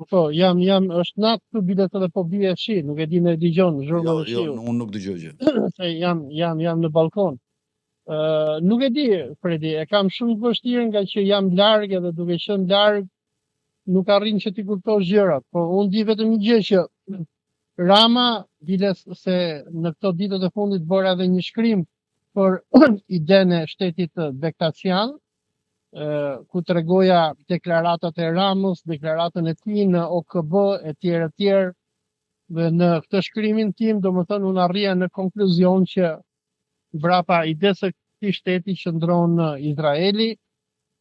Po, jam është natë këtu bilet edhe po bie shi, nuk e di në dëgjon zhurma në Jo, shiu. unë nuk dëgjoj gjë. Se jam në balkon. Nuk e di, Fredi, e kam shumë të vështirë nga që jam larg edhe duke qenë larg nuk arrin që t'i kuptosh gjërat. Po unë di vetëm një gjë që Rama, bile se në këto ditët e fundit bëra edhe një shkrim për idenë e shtetit Bektacian, ku tregoja deklaratat e Ramës, deklaratën e tij në OKB e tjerë. Dhe në këtë shkrimin tim, domethënë unë arrija në konkluzion që brapa idesë së këtij shteti qëndron Izraeli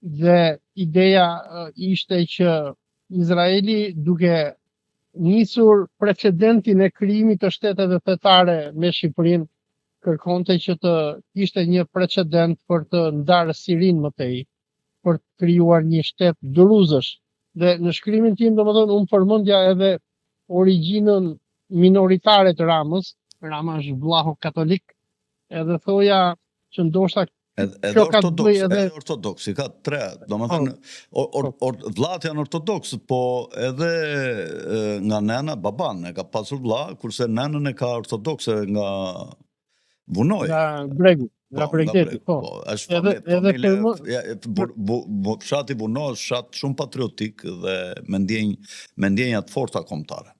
dhe ideja ishte që Izraeli duke nisur precedentin e krijimit të shteteve fetare me Shqipërinë kërkonte që të kishte një precedent për të ndarë Sirinë më tej, për të krijuar një shtet duruzësh. Dhe në shkrimin tim domethënë unë përmendja edhe origjinën minoritare të Ramës. Rama është vllahu katolik, edhe thoja që ndoshta Edhe ortodoks, i ka 3, domethënë vllat janë ortodoks, po edhe nga nëna, baban e ka pasur vlla, kurse nënën e ka ortodokse nga Vunoj. Nga Bregu, nga Bregdeti, po. Fshati Vunoj është fshat shumë patriotik dhe me ndjenja të forta kombëtare.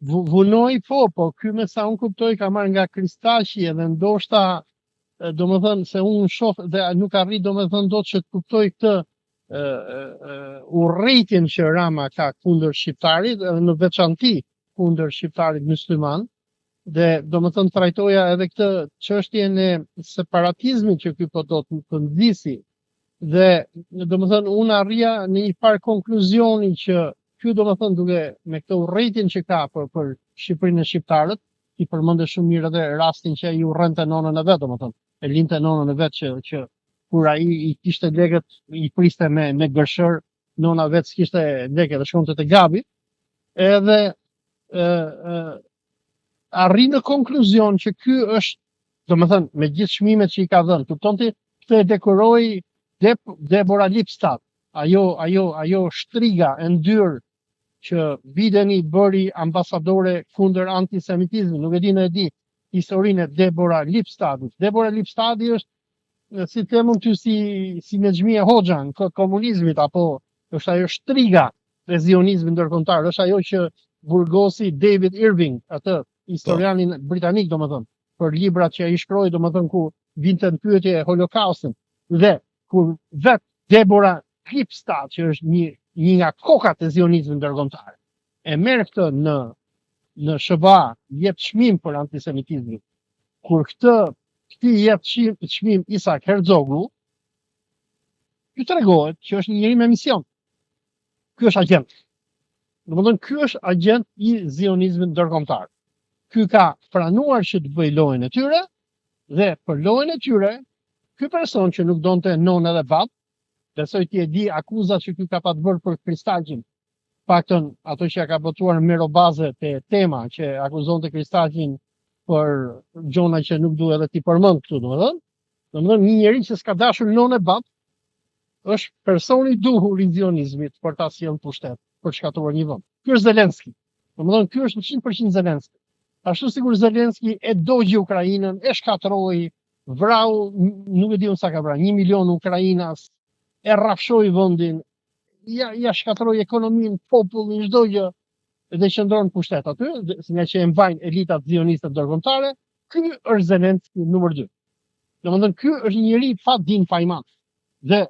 Vunoj po ky me sa unë kuptoj ka marrë nga Kristaqi edhe ndoshta domethënë se unë shoh dhe nuk arri domethënë dot që të kuptoj këtë urrëtitjen që Rama ka kundër shqiptarit edhe në veçanti kundër shqiptarit musliman dhe domethënë trajtoja edhe këtë çështjen e separatizmit që ky po do të ndisi dhe domethënë unë arrija në një farë konkluzioni që ky domethënë duke me këtë urrëtitjen që ka për Shqipërinë e shqiptarët, i përmendë shumë mirë edhe rastin që ai urrente nonën e vet domethënë. E linte nonën e vet që kur ai i kishte lekët i priste me gërshër, nona vet s'kishte lekë dhe shkonte te Gabi. Edhe arri në konkluzion që ky është, domethënë, me gjithë çmimet që i ka dhënë, kuptonti, këtë e dekoroi Deborah Lipstadt, ajo shtriga e ndyrë që Bideni bëri ambasadore kundër antisemitizmit. Nuk e di në e di historinë e Deborah Lipstadtit. Deborah Lipstadti është, si themun ty, si Nexhmia Hoxha në komunizmit, apo është ajo shtriga e zionizmit ndërkombëtar, është ajo që burgosi David Irving, atë historianin britanik domethënë, për librat që ai shkroi domethënë ku vinte në pyetje e Holokaustit. Dhe kur vet Deborah Lipstadt, që është një nga kokat e zionizmit ndërkombëtar, e merr këtë në SBA, jep çmim për antisemitizmin. Kur këti jep çmim Isaac Herzoglu, ju tregohet që është një njeri me mision. Ky është agent. Domethënë ky është agent i zionizmit ndërkombëtar. Ky ka pranuar që të bëjë lojën e tyre dhe për lojën e tyre, ky person që nuk donte non edhe bab, besoj ti e di akuzat që ky ka pa të bërë për Kristaqin. Paktën ato që ka botuar Merobaze te Tema që akuzonte Kristaqin për gjona që nuk duhet edhe ti përmend këtu, domethënë një njeri që s'ka dashur non e bab është personi duhur i zionizmit për ta sjellë pushtet, për të shkatruar një vend. Ky është Zelenski. Domethënë ky është 100% Zelenski. Ashtu sikur Zelenski e dogji Ukrainën, e shkatroi, vrau, nuk e di unë sa ka vrarë, 1 milion ukrainas, e rrafshoi vendin, ja shkatroi ekonominë, popullin, çdo gjë dhe qëndron pushtet aty, nga që e mbajnë elitat zioniste ndërkombëtare. Ky është Zelenski numër 2. Domethënë ky është një njeri pa din pa iman. Dhe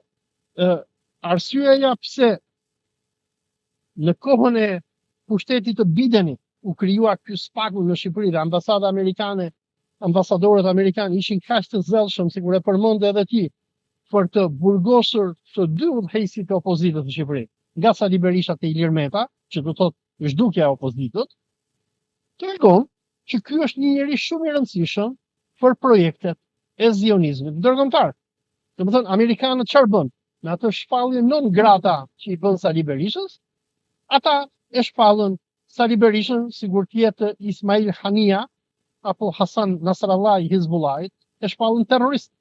arsyeja pse në kohën e pushtetit të Bidenit u krijua ky spaku në Shqipëri dhe ambasadorët amerikanë ishin kaq të zellshëm, sikur e përmendë edhe ti, për të burgosur të dy udhëheqësit e opozitës në Shqipëri, nga Sali Berisha te Ilir Meta, që do thotë zhdukja e opozitës, tregon që ky është një njeri shumë i rëndësishëm për projektet e zionizmit ndërkombëtar. Domethënë amerikanët çfarë bën? Me atë shpallje non grata që i bën Sali Berishës, ata e shpallën Sali Berishën, sigur tjetë Ismail Hania, apo Hasan Nasrallah i Hizbullahit, e shpallën terrorist.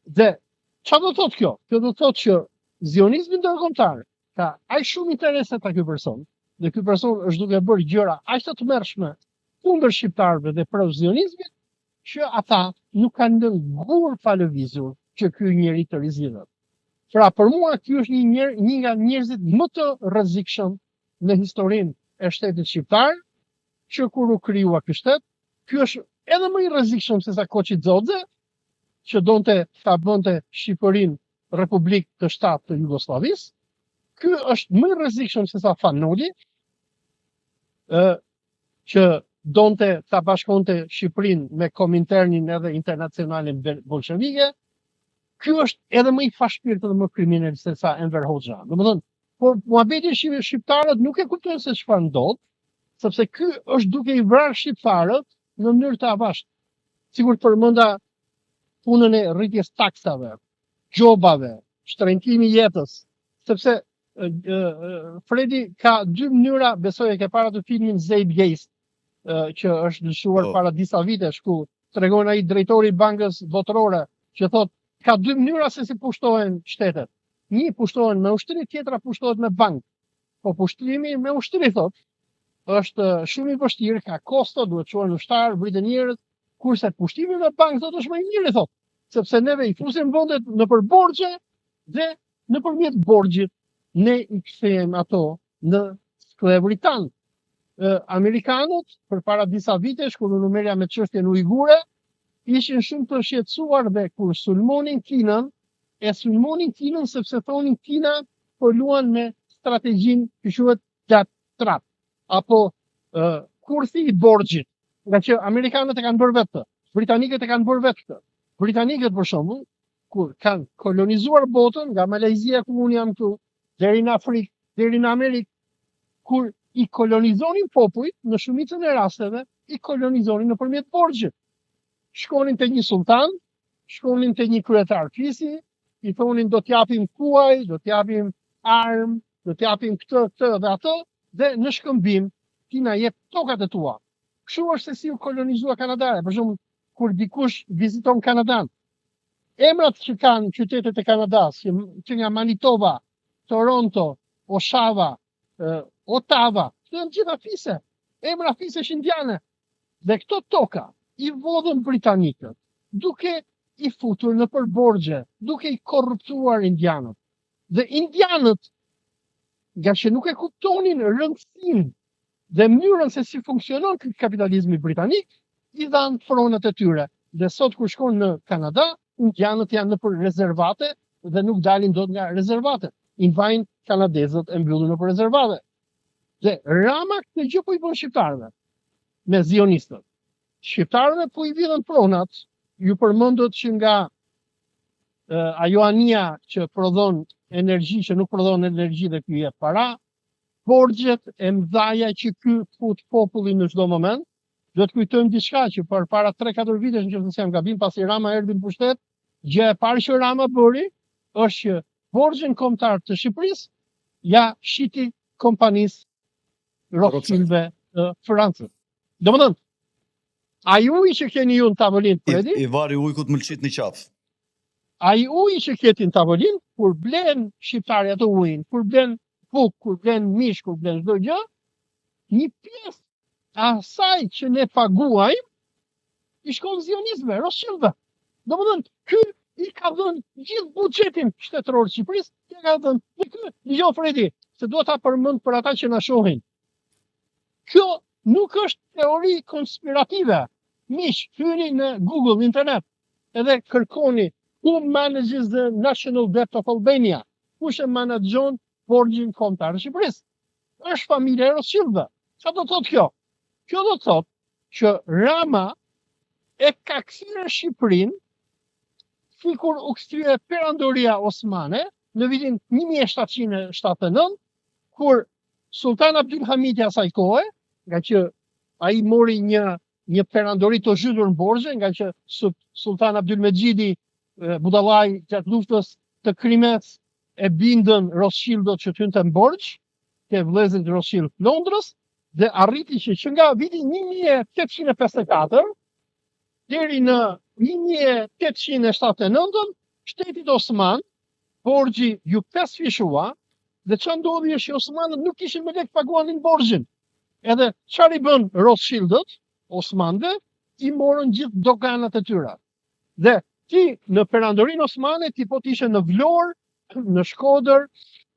Dhe, çfarë do thotë kjo? Kjo do thotë që zionizmi ndërkombëtar ka aq shumë interese ta ky person, dhe ky person është duke bërë gjëra aq të tmerrshme kundër shqiptarëve dhe pro zionizmit, që ata nuk kanë lënë gur pa lëvizur që ky njeri të rizidhet. Pra për mua ky është një nga njerëzit më të rrezikshëm në historinë e shtetit shqiptar, që kur u krijua ky shtet, ky është edhe më i rrezikshëm se sa Koçi Xhoxhe, që donte ta bënte Shqipërinë Republikë të shtatë të Jugosllavisë. Ky është më i rrezikshëm se sa Fanoli, që donte ta bashkonte Shqipërinë me Kominternin edhe Internacionalin Bolshevike. Ky është edhe më i fashpirt dhe më kriminal se sa Enver Hoxha. Domethënë, por muhabeti shqiptarët nuk e kuptojnë se çfarë ndodh, sepse ky është duke i vrarë shqiptarët në mënyrë të avashtë. Sigur përmenda punën e rritjes taksave, gjobave, shtrëngtimi i jetës, sepse Fredi ka dy mënyra, besoj e ke para të filmin Zeitgeist, që është lëshuar para disa vitesh, ku tregon ai drejtori i Bankës Botërore, që thotë ka dy mënyra se si pushtohen shtetet. Një pushtohen me ushtri, tjetra pushtohet me bankë. Po pushtrimi me ushtri, thotë, është shumë i vështirë, ka kosto, duhet çuar ushtar, vriten njerëz, kurse pushtimi me bankë thotë është më i mirë, thotë, sepse neve i fusim vendet nëpër borxhe dhe nëpërmjet borxhit ne i kthejmë ato në sklevrit tanë. Amerikanët, përpara disa vitesh, kur u merja me çështjen ujgure, ishin shumë të shqetësuar dhe kur sulmonin Kinën, e sulmonin Kinën sepse thonin Kina po luan me strategjinë që quhet debt trap, apo kurthi i borxhit, nga që amerikanët e kanë bërë vetë, britanikët e kanë bërë vetë. Britanikët për shembull, kur kanë kolonizuar botën nga Malajzia ku unë jam këtu, deri në Afrikë, deri në Amerikë, kur i kolonizonin popujt, në shumicën e rasteve, i kolonizonin nëpërmjet borxhit. Shkonin te një sultan, shkonin te një kryetar fisi, i thonin do t'japim kuaj, do t'japim armë, do t'japim këtë dhe atë, dhe në shkëmbim ti na jep tokat e tua. Kështu është se si u kolonizua Kanada. Për shembull, kur dikush viziton Kanadan, emrat që kanë qytetet e Kanadas, që nga Manitoba, Toronto, Oshawa, Ottawa, këto janë gjitha fise, emra fisesh indiane. Dhe këto toka i vodhën britanikët, duke i futur në përborgje, duke i korruptuar indianët. Dhe indianët, nga që nuk e kuptonin rëndësinë dhe mënyrën se si funksionon ky kapitalizmi britanik, i dhanë fronat e tyre. Dhe sot kur shkon në Kanada, indianët janë nëpër rezervate dhe nuk dalin dot nga rezervatet. I vajnë kanadezët e mbyllin nëpër rezervate. Dhe Rama këtë gjë po i bën shqiptarëve me zionistët. Shqiptarëve po i vidhen pronat, ju përmendët që nga ajo ania që prodhon energji, që nuk prodhon energji dhe ky jep para, borxhet e mëdha që ky fut popullin në çdo moment. Do të kujtojmë diçka që para 3-4 vitesh, nëse jam gabim, pasi Rama erdhi në pushtet, gjë e parë që Rama bëri është që borxhin kombëtar të Shqipërisë ja shiti kompanisë Rothschildve të Francës. Domethënë, ai uji që keni ju në tavolinë, Fredi, I vari ujkut mëlçit në qafë. ai uji që keti në tavolinë, kur blen shqiptari atë ujin, kur blen buk, kur blen mish, kur blen çdo gjë, një pjesë asaj që ne paguajmë i shkon zionistëve, Rothschildve. Domethënë, ky i ka dhënë gjithë buxhetin shtetëror të Shqipërisë, i ka dhënë. Dëgjoj Fredi, se dua ta përmend për ata që na shohin. Kjo nuk është teori konspirative. Miq, hyni në Google, internet, edhe kërkoni who manages the national debt of Albania. Kush e menaxhon borxhin kombëtar të Shqipërisë? Është familja e Rothschildve. Çfarë do thotë kjo? Kjo do thotë që Rama e ka kthyer Shqipërinë sikur u kthye perandoria osmane në vitin 1779, kur Sultan Abdulhamiti asaj kohe, nga që ai mori një perandori të zhytur në borxhe, nga që Sultan Abdulmexhidi budallaj gjatë luftës të Krimës e bindën Rothschildët që të hynte në borxh, te vëllezërit Rothschild Londrës dhe arriti që nga viti 1854 deri në 1879 shteti Osman borxhi ju pesfishua dhe çfarë ndodhi është që Osmanët nuk kishin me lek paguanin borxhin. Edhe çfarë i bën Rothschildët, Osmanëve, i morën gjithë doganat e tyre. Dhe ti në perandorinë osmane ti po t'ishe në Vlorë, në Shkodër,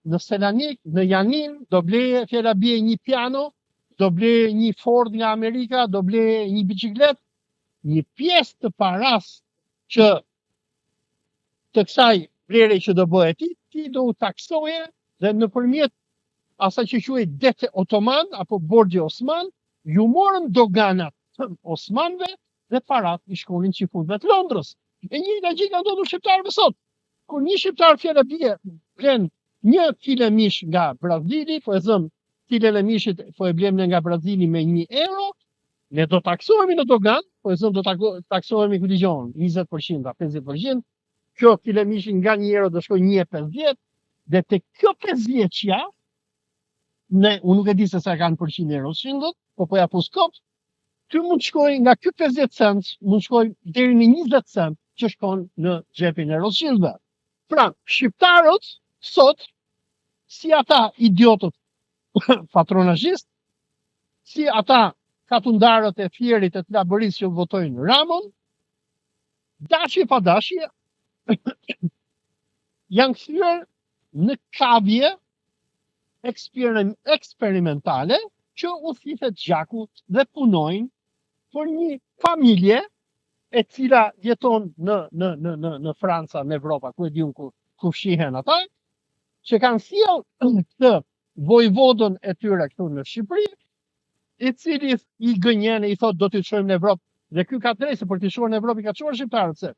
në Selanik, në Janin, do bleje fjala bie një piano, do bleje një Ford nga Amerika, do bleje një biçiklet, një pjesë të paras që të kësaj vlere që do bëhet ti do u taksoje dhe nëpërmjet asaj që quhet dete otoman apo borxhi osman, ju morën doganat osmanëve dhe parat i shkonin çifutëve të Londrës. E njëjta gjë ka ndodhur shqiptarëve sot. Kur një shqiptar fjala bie blen një kile mish nga Brazili, po e zëm kilën e mishit po e blem ne nga Brazili me 1 euro, ne do taksohemi në dogan, po e zëm do taksohemi ku dëgjon, 20% a 50%. Kjo kile mishi nga 1 euro do shkoj 1,50 dhe te kjo 50-ja unë nuk e di se sa kanë përqind euro shindot, po ja pus kot, ty mund të shkoj nga ky 50 cent, mund të shkoj deri në 20 cent që shkon në xhepin e Rothschildëve. Pra, shqiptarët sot, si ata idiotët patronazhist, si ata katundarët e fjerit e të labërisë që votojnë Ramon, dashje pa dashje, janë kthyer në kavje eksperimentale që u thithet gjaku dhe punojnë për një familje e cila jeton në Franca, në Evropa, ku e diun ku fshihen ata, që kanë sjell këtë vojvodën e tyre këtu në Shqipëri, i cili i gënjen e i thot do t'i çojmë në Evropë, dhe ky ka drejtë se për t'i çuar në Evropë i ka çuar shqiptarët se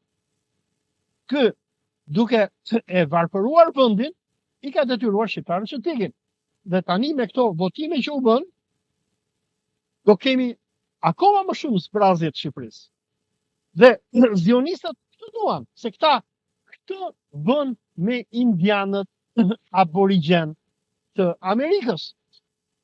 ky duke e varfëruar vendin i ka detyruar shqiptarët që t'ikin. Dhe tani me këto votime që u bën, do kemi akoma më shumë zbrazje të Shqipërisë. Dhe zionistët këtë duan, se këta këtë bën me indianët aborigjen të Amerikës.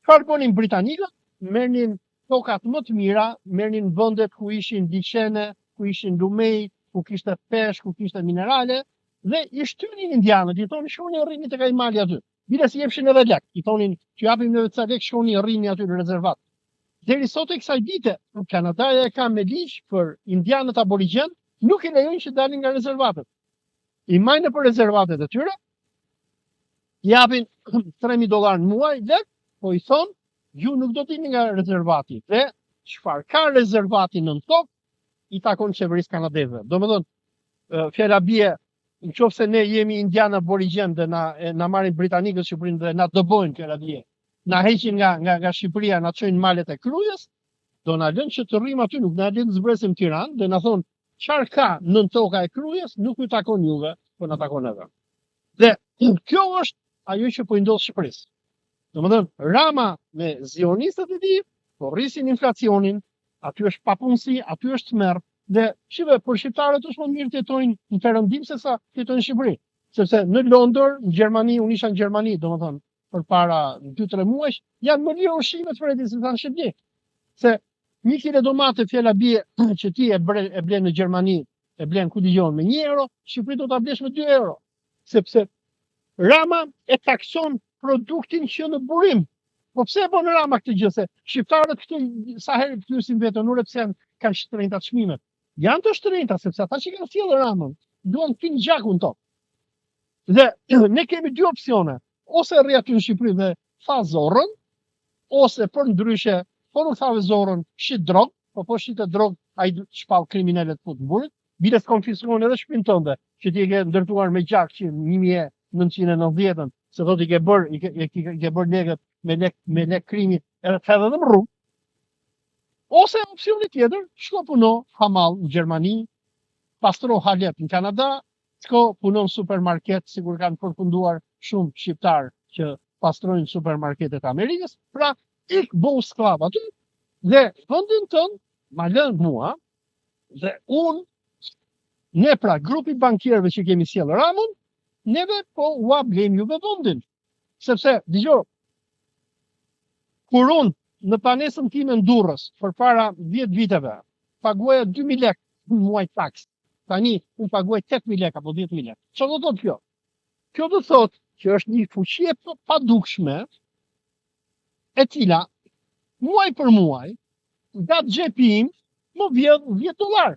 Çfarë bënin britanikët? Merrnin tokat më të mira, merrnin vendet ku ishin liçene, ku ishin lumej, ku kishte peshk, ku kishte minerale, dhe i shtynin indianët, i thonin shkoni rrini tek ai mali aty. Bile si jepshin edhe lek, i thonin që japim neve ca lek, shkoni rrini aty në rezervat. Deri sot e kësaj dite, Kanadaja e ka me ligj për indianët aborigjen, nuk i lejojnë që dalin nga rezervatet. I majnë për rezervatet e tyre, japin $3,000 në muaj lek, po i thonë, ju nuk do t'ini nga rezervati. Dhe çfarë ka rezervati nën tokë, i takon qeverisë kanadeze. Domethënë, fjala bie, nëse ne jemi indianë aborigjen dhe na marrin britanikët Shqipërinë dhe na dëbojnë fjala bie, na heqin nga Shqipëria, na çojnë malet e Krujës, do na lënë që të rrim aty, nuk na lënë të zbresim Tiranë dhe na thonë çfarë ka nën toka e Krujës, nuk ju takon juve, po na takon neve. Dhe kjo është ajo që po i ndodh Shqipërisë. Domethënë, Rama me zionistët e tij po rrisin inflacionin, aty është papunësi, aty është tmerr, dhe shive për shqiptarët është më mirë të jetojnë në Perëndim se sa të jetojnë në Shqipëri, sepse në Londër, në Gjermani, unë isha në Gjermani, domethënë përpara 2-3 muajsh, janë më lirë ushqimet Fredi se sa në Shqipëri. Se 1 kile domate fjala bie që ti e blen në Gjermani, e blen ku dëgjon me 1 euro, Shqipëri do ta blesh me 2 euro, sepse Rama e takson produktin që në burim. Po pse e bën Rama këtë gjë? Se shqiptarët këtu sa herë pyesin vetën, ure pse kanë shtrenjta çmimet. Janë të shtrenjta sepse ata që kanë sjellë Ramën duan të pinë gjakun tonë. Dhe ne kemi 2 opsione, ose rri aty në Shqipëri dhe tha zorrën, ose për ndryshe, po nuk thave zorrën, shit drog, po shitet drog, ai shpall kriminalet fut në burit, bile konfiskojnë edhe shtëpinë tënde, që ti e ke ndërtuar me gjak që 1990-ën, se thotë i ke bërë legët me lek krimi, edhe të hedhë edhe më rrugë. Ose opsioni tjetër, shko puno hamal në Gjermani, pastro halep në Kanada, shko puno në supermarket, sigur kanë përfunduar shumë shqiptar që pastrojnë supermarketet Amerikës, pra ik bëu sklav aty, dhe vendin tënë, ma lënë mua, dhe ne pra grupi bankierëve që kemi sjellë Ramën, neve po ua blejmë juve vendin. Sepse, dëgjoj, Kur unë në panesën time në Durrës, përpara 10 viteve, paguaja 2.000 lekë në muaj taks. Tani unë paguaj 8.000 lekë apo 10.000 lekë. Çfarë do thotë kjo? Kjo do thotë që është një fuqi e padukshme, e cila muaj për muaj, nga xhepi im, më vjedh $10.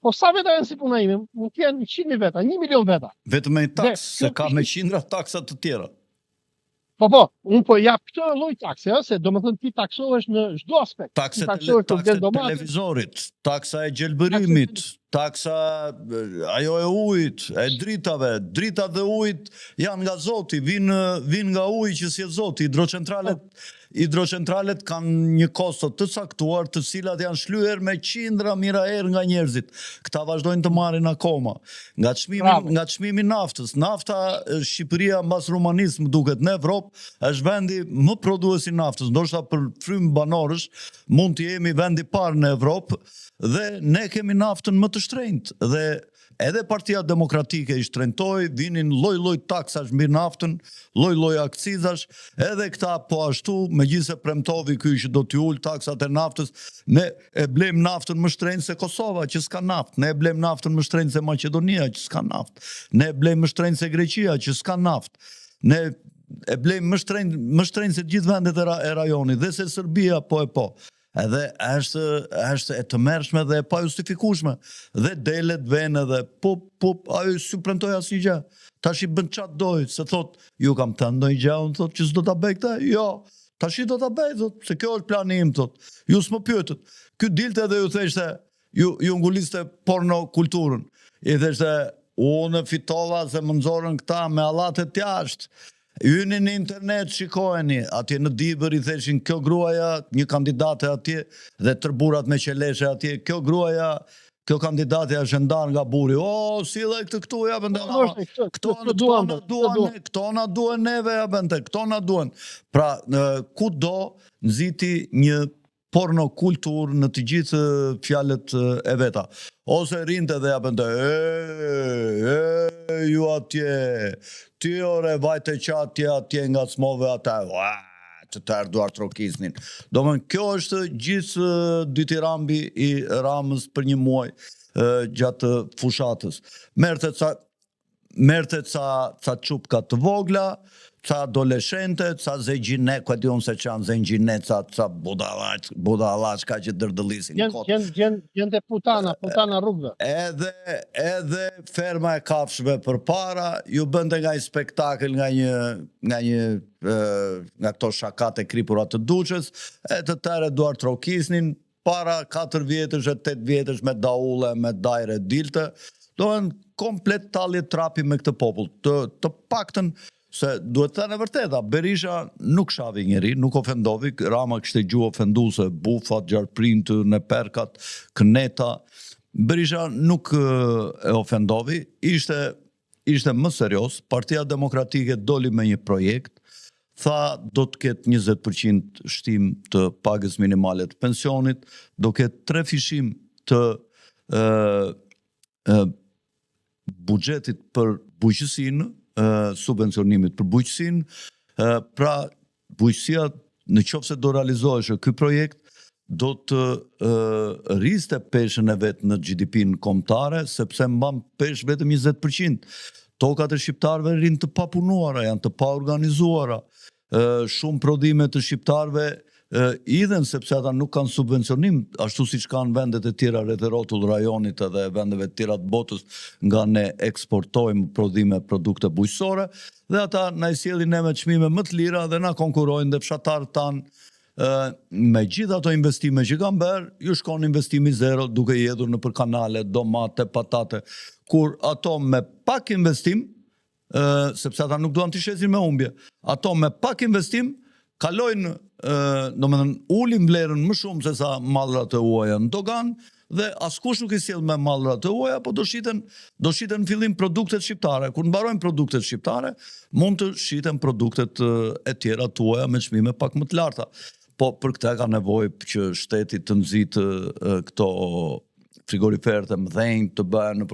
Po sa veta janë si puna ime? Mund të jenë 100.000 veta, 1 milion veta. Vetëm me taks, Dhe, se ka me qindra taksa të tjera. Po, unë po jap këtë lloj takse, se domethënë ti taksohesh në çdo aspekt. Taksa Ti taksohesh për e domate, televizorit, taksa e gjelbërimit, taksa ajo e ujit, e dritave, dritat dhe ujit janë nga Zoti, vin nga uji që si e Zoti, hidrocentralet kanë një kosto të caktuar, të cilat janë shlyer me qindra mijëra herë nga njerëzit. Këta vazhdojnë të marrin akoma. Nga çmimi i naftës. Nafta, Shqipëria mbas Rumanisë më duket në Evropë është vendi më prodhuesi i naftës. Ndoshta për frymë banorësh mund të jemi vendi i parë në Evropë dhe ne kemi naftën më të shtrenjtë dhe edhe Partia Demokratike i shtrentoi, vinin lloj-lloj taksash mbi naftën, lloj-lloj akcizash, edhe këta po ashtu, megjithëse premtovi ky që do t'i ul taksat e naftës, ne e blejmë naftën më shtrenjtë se Kosova që s'ka naftë, ne e blejmë naftën më shtrenjtë se Maqedonia që s'ka naftë, ne e blejmë më shtrenjtë se Greqia që s'ka naftë, ne e blejmë më shtrenjtë se gjithë vendet e rajonit dhe se Serbia po e po. Edhe është e tmerrshme dhe e pa justifikueshme. Dhe delet vene dhe ajo s'u premtoi asnjë gjë. Tash i bën çat doj, se thot, ju kam thënë ndonjë gjë, unë thot që s'do ta bëj këtë. Jo, tash do ta bëj, thot, se kjo është plani im, thot. Ju s'më pyetët. Ky dilte dhe ju theshte, ju nguliste porno kulturën. I theshte, unë fitova se më nxorën këta me allatet jashtë. Hyni në internet, shikojeni, atje në Dibër i theshin kjo gruaja, një kandidate atje, dhe tërburat me qeleshe atje, kjo gruaja, kjo kandidate është ndarë nga buri, si dhe këtë këtu ja bënde, këto na duen neve ja bënde, këto na duen. Pra, ku do nxiti një porno kultur në të gjithë fjalët e veta. Ose rinte dhe ja bënde, ju atje, ti ore vajte që atje nga smove ata, që të erduar trokisnin. Do më kjo është gjithë dytirambi i Ramës për një muaj gjatë fushatës. Mertet ca çupka të vogla, ca adoleshente, ca zegjine, ku e di unë se që janë zegjine, ca budallaqka që dërdëllisin kotë. Gjente putana rrugëve. Edhe ferma e kafshëve për para, ju bënde nga një spektakl, nga këto shakate kripurat të duqës, e të tëre duar trokisnin, para 4 vjetësh e 8 vjetësh me daule, me dajre dilte, dohen komplet talje trapi me këtë popull. Të paktën, se duhet të thënë e vërteta, Berisha nuk shavi njeri, nuk ofendovi, Rama kështë e gjuhë ofenduse, bufat, gjarprintë, neperkat, këneta, Berisha nuk e ofendovi, ishte më serios, Partia Demokratike doli me një projekt, tha do të ketë 20% shtim të pagës minimale të pensionit, do ketë 3 fishim të buxhetit për bujqësinë, subvencionimit për bujqësinë, pra bujqësia në qoftë se do realizoheshë ky projekt, do të rriste peshën e vetë në GDP-n kombëtare, sepse mban peshë vetëm 20%. Tokat e shqiptarëve rinë të papunuara, janë të paorganizuara. Shumë prodhime të shqiptarëve idhen sepse ata nuk kanë subvencionim, ashtu siç kanë vendet e tjera rreth rrotull rajonit edhe vendeve të tjera të botës, nga ne eksportojmë prodhime produkte bujqësore dhe ata na i sjellin ne me çmime më të lira dhe na konkurrojnë dhe fshatarët tanë me gjithë ato investime që kanë bërë, ju shkon investimi zero duke jedhur nëpër kanale, domate, patate, kur ato me pak investim, sepse ata nuk duan të shesin me humbje, ato me pak investim kalojnë, ulin vlerën më shumë se sa mallrat e huaja në dogan dhe askush nuk i sjell me mallrat e huaja, po do shiten në fillim produktet shqiptare. Kur mbarojnë produktet shqiptare, mund të shiten produktet e tjera të huaja me çmime pak më të larta. Po për këtë ka nevojë që shteti të nxitë këto frigoriferët e mëdhenj të bëhen në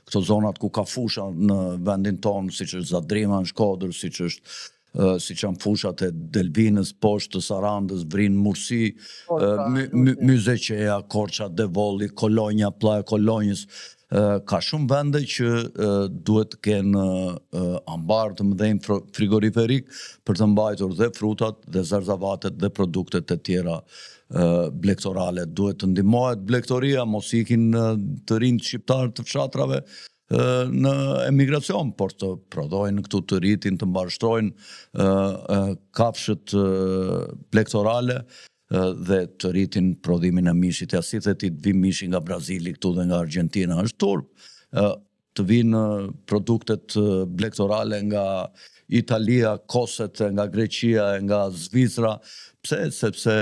këto zonat ku ka fusha në vendin tonë, siç është Zadrima në Shkodër, siç është si që janë fushat e Delvinës, poshtë të Sarandës, Vrinë, Mursi, Korça, Myzeqeja, Korça, Devolli, Kolonja, Plaja Kolonjës. Ka shumë vende që duhet të kenë ambar të mëdhenj frigoriferik për të mbajtur dhe frutat, dhe zarzavatet, dhe produktet e tjera blegtorale. Duhet të ndihmohet blegtoria, mos ikin të rinjt shqiptar të fshatrave në emigracion, por të prodhojnë këtu, të rritin, të mbarshtrojnë kafshët blegtorale dhe të rritin prodhimin e mishit. Ja si të vi mishi nga Brazili këtu dhe nga Argentina, është turp. Të vinë produktet blegtorale nga Italia, Koset, nga Greqia, nga Zvicra. Pse? Sepse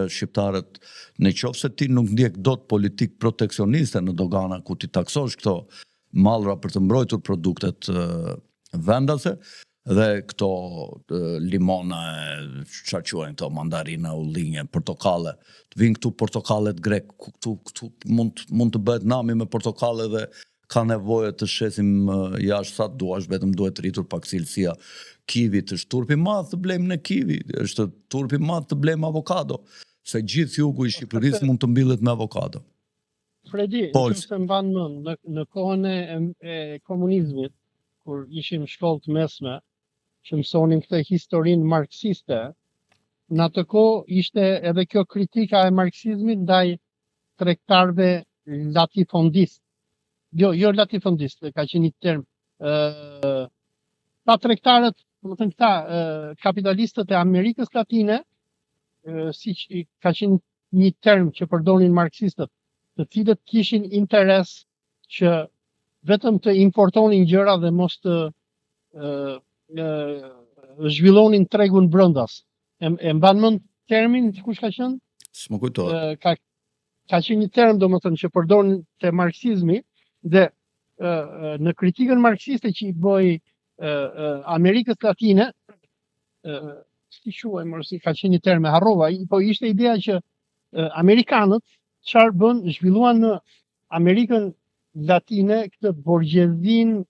shqiptarët, në qoftë se ti nuk ndjek dot politikë proteksioniste në dogana ku ti taksosh këto mallra për të mbrojtur produktet vendase, dhe këto limona, çfarë quajnë këto, mandarina, ullinje, portokalle. Të vinë këtu portokallet grek, këtu mund të bëhet nami me portokalle dhe ka nevojë të shesim jashtë sa duash, vetëm duhet rritur pak cilësia. Kiwi, është turpi madh të blejmë në kiwi, është turpi madh të blejmë avokado, se gjithë jugu i Shqipërisë mund të mbillet me avokado. Fredi, nëse mban mend, në kohën e komunizmit, kur ishim shkollë të mesme, që mësonim këtë historinë marksiste, në atë kohë ishte edhe kjo kritika e marksizmit ndaj tregtarëve latifondist. Jo latifondist, ka qenë një term. Ta tregtarët, domethënë këta kapitalistët e Amerikës Latine, siç ka qenë një term që përdorin marksistët, të cilët kishin interes që vetëm të importonin gjëra dhe mos të zhvillonin tregun brëndas. E mban mend termin kush ka qenë? S'më kujtohet. Ka qenë një term domethënë që përdorin te marksizmi dhe në kritikën marksiste që i bëi Amerikës Latine, si quajmë, si ka qenë një term e harrova, po ishte ideja që amerikanët çfarë bën, zhvilluan në Amerikën Latine këtë borgjezin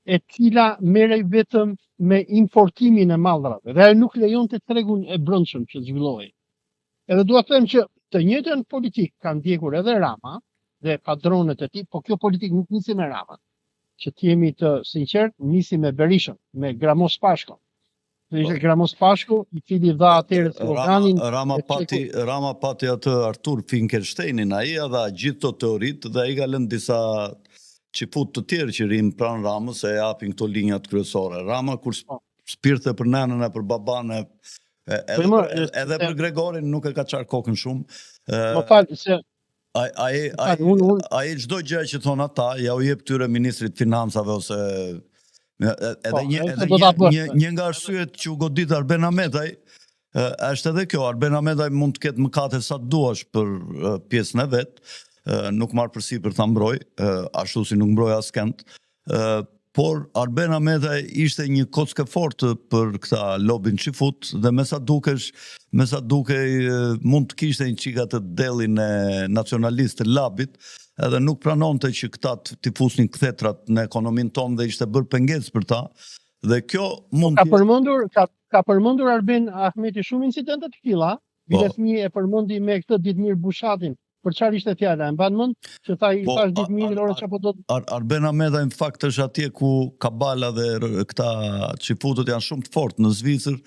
e cila merrej vetëm me importimin e mallrave dhe nuk lejonte tregun e brendshëm që zhvillohej. Edhe dua të them që të njëjtën politikë kanë ndjekur edhe Rama dhe padronet e tij, po kjo politikë nuk nisi me Ramën. Që të jemi të sinqert, nisi me Berishën, me Gramos Pashkun. Ishte Gramos Pashku, i cili dha atëherë sloganin. Rama pati atë Artur Finkelsteinin ai dha gjithë të teoritë dhe ai ka lënë disa çifut të tjerë që rinë pranë Ramës e japin këto linjat kryesore. Rama kur spirte për nënën e për baban edhe për Gregorin nuk e ka çar kokën shumë. Më fal se ai çdo gjë që thon ata ja u jep tyre ministrit financave ose një nga arsyet që u godit Arben Ahmetaj është edhe kjo. Arben Ahmetaj mund të ketë mëkate sa duash për pjesën e vet, nuk marr përsipër ta mbroj, ashtu si nuk mbroj askënd. Por Arben Ahmetaj ishte një kockë fortë për këta lobin çifut dhe me sa dukej mund të kishte një çika të dellin e nacionalistë të labit, edhe nuk pranonte që këta t'i fusnin kthetrat në ekonominë tonë dhe ishte bërë pengesë për ta. Dhe kjo mund ka përmendur Arben Ahmeti shumë incidente të tilla. Biletmi e përmendi me këtë Ditmir Bushatin. Për çfarë ishte fjala? E mban mend që tha i thash Ditmir Lore çapo do Arben Ahmeta në fakt është atje ku Kabala dhe këta çifutët janë shumë të fortë në Zvicër,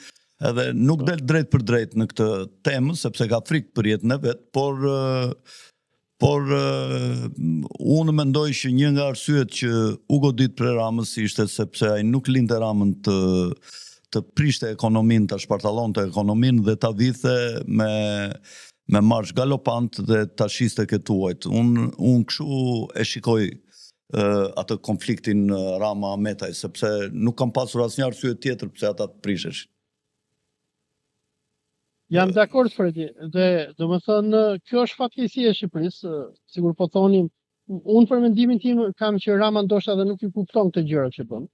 edhe nuk del drejt për drejt në këtë temë sepse ka frikë për jetën e vet, por unë mendoj që një nga arsyet që u godit për Ramës ishte sepse ai nuk linte Ramën të prishte ekonominë, ta shpartallonte ekonominë dhe ta vithe me marsh galopant dhe ta shiste këtuajt. Unë kështu e shikoj atë konfliktin Rama Ahmetaj, sepse nuk kam pasur asnjë arsye tjetër pse ata të prisheshin. Jam dakord, Fredi, dhe domethënë kjo është fatkeqësia e Shqipërisë, sigur po thonim, unë për mendimin tim kam që Rama ndoshta edhe nuk i kupton këtë gjëra që bën.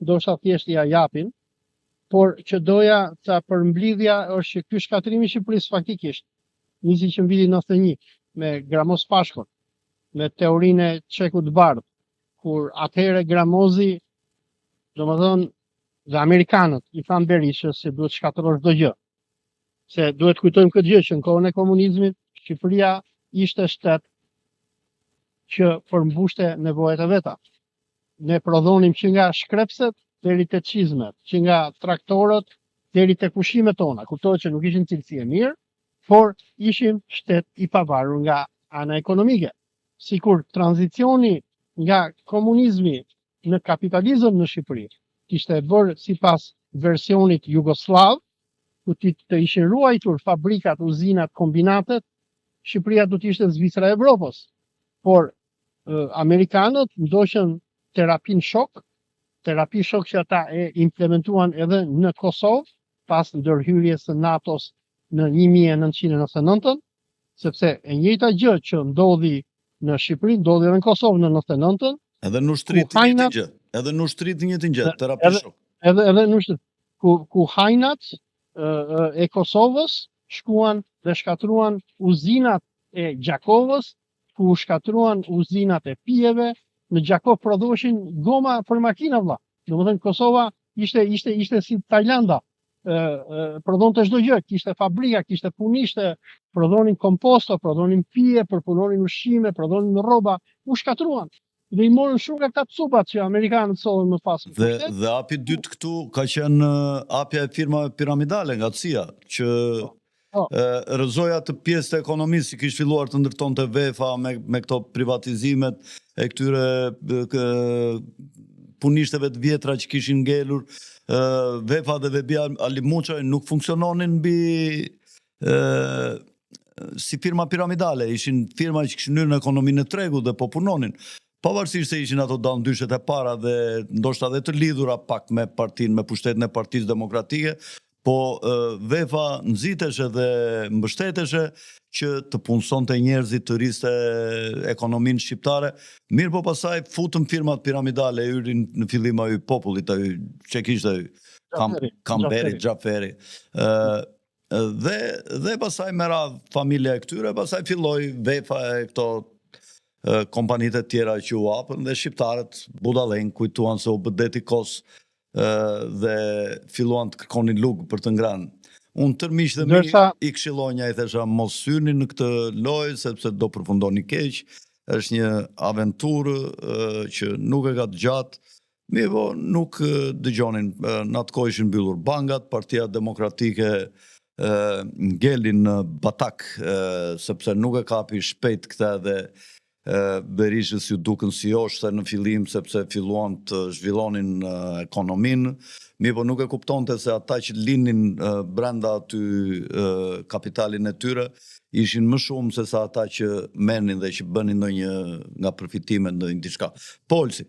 Ndoshta thjesht ja japin, por që doja ta përmbledhja është që ky shkatrimi i Shqipërisë faktikisht nisi që në vitin 91 me Gramos Pashkun, me teorinë e çekut të bardhë, kur atëherë Gramozi, domethënë dhe amerikanët i thanë Berishës se duhet shkatërrosh çdo gjë. Se duhet kujtojmë këtë gjë që në kohën e komunizmit Shqipëria ishte shtet që përmbushte nevojat e veta. Ne prodhonim që nga shkrepset deri te çizmet, që nga traktorët deri te pushimet tona. Kuptohet që nuk ishin cilësi e mirë, por ishim shtet i pavarur nga ana ekonomike. Sikur tranzicioni nga komunizmi në kapitalizëm në Shqipëri kishte bërë sipas versionit jugoslav, ku të ishin ruajtur fabrikat, uzinat, kombinatet, Shqipëria do të ishte Zvicra e Evropës. Por amerikanët ndoqën terapi shok që ata e implementuan edhe në Kosovë pas ndërhyrjes së NATO-s në 1999, sepse e njëjta gjë që ndodhi në Shqipëri ndodhi edhe në Kosovë në 99-ën. Edhe në ushtrit të njëjtin gjë. Edhe në ushtrit të njëjtin gjë, terapi shok. Edhe në ushtrit ku hajnat e Kosovës shkuan dhe shkatruan uzinat e Gjakovës, ku shkatruan uzinat e pijeve. Në Gjakov prodhoshin goma për makina vlla. Domethënë Kosova ishte si Tajlanda. Prodhonte çdo gjë, kishte fabrika, kishte punishte, prodhonin komposto, prodhonin pije, përpunonin ushqime, prodhonin rroba, u shkatruan. Dhe i morën shumë nga këta cupat që amerikanët sollën më pas. Dhe hapi dytë këtu ka qenë hapja e firmave piramidale nga CIA, që rëzoja të pjesë të ekonomisë që kishte filluar të ndërtonte VEFA me këto privatizimet e këtyre punishteve të vjetra që kishin ngelur. VEFA dhe Vebi Alimuçaj nuk funksiononin mbi si firma piramidale, ishin firma që kishin hyrë në ekonominë e tregut dhe po punonin. Pavarësisht se ishin ato dalndyshet e para dhe ndoshta edhe të lidhura pak me partinë, me pushtetin e Partisë Demokratike, po VEFA nxiteshe dhe mbështeteshe që të punësonte njerëzit, të rriste ekonominë shqiptare. Mirë po pasaj futën firmat piramidale, hyrin në fillim ai popullit, ai që kishte Kamberi, Xhaferi. Dhe pasaj me radhë familja e këtyre, pasaj filloi VEFA e këto kompanitë e tjera që u hapën dhe shqiptarët budallën kujtuan se u bë deti kos dhe filluan të kërkonin lugë për të ngranë. Unë tërmiq dhe mi i këshillonja, i thesha mos syni në këtë lojë sepse do përfundoni keq. Është një aventurë që nuk e ka të gjatë. Mi po nuk dëgjonin, në atë kohë ishin mbyllur bankat, Partia Demokratike ngelin në batak sepse nuk e kapi shpejt këta dhe Berishës ju dukën si oshte në fillim sepse filluan të zhvillonin ekonominë, mirë po nuk e kuptonte se ata që linin brenda aty kapitalin e tyre ishin më shumë se sa ata që merrnin dhe që bënin ndonjë nga përfitimet ndonjë diçka. Polsi.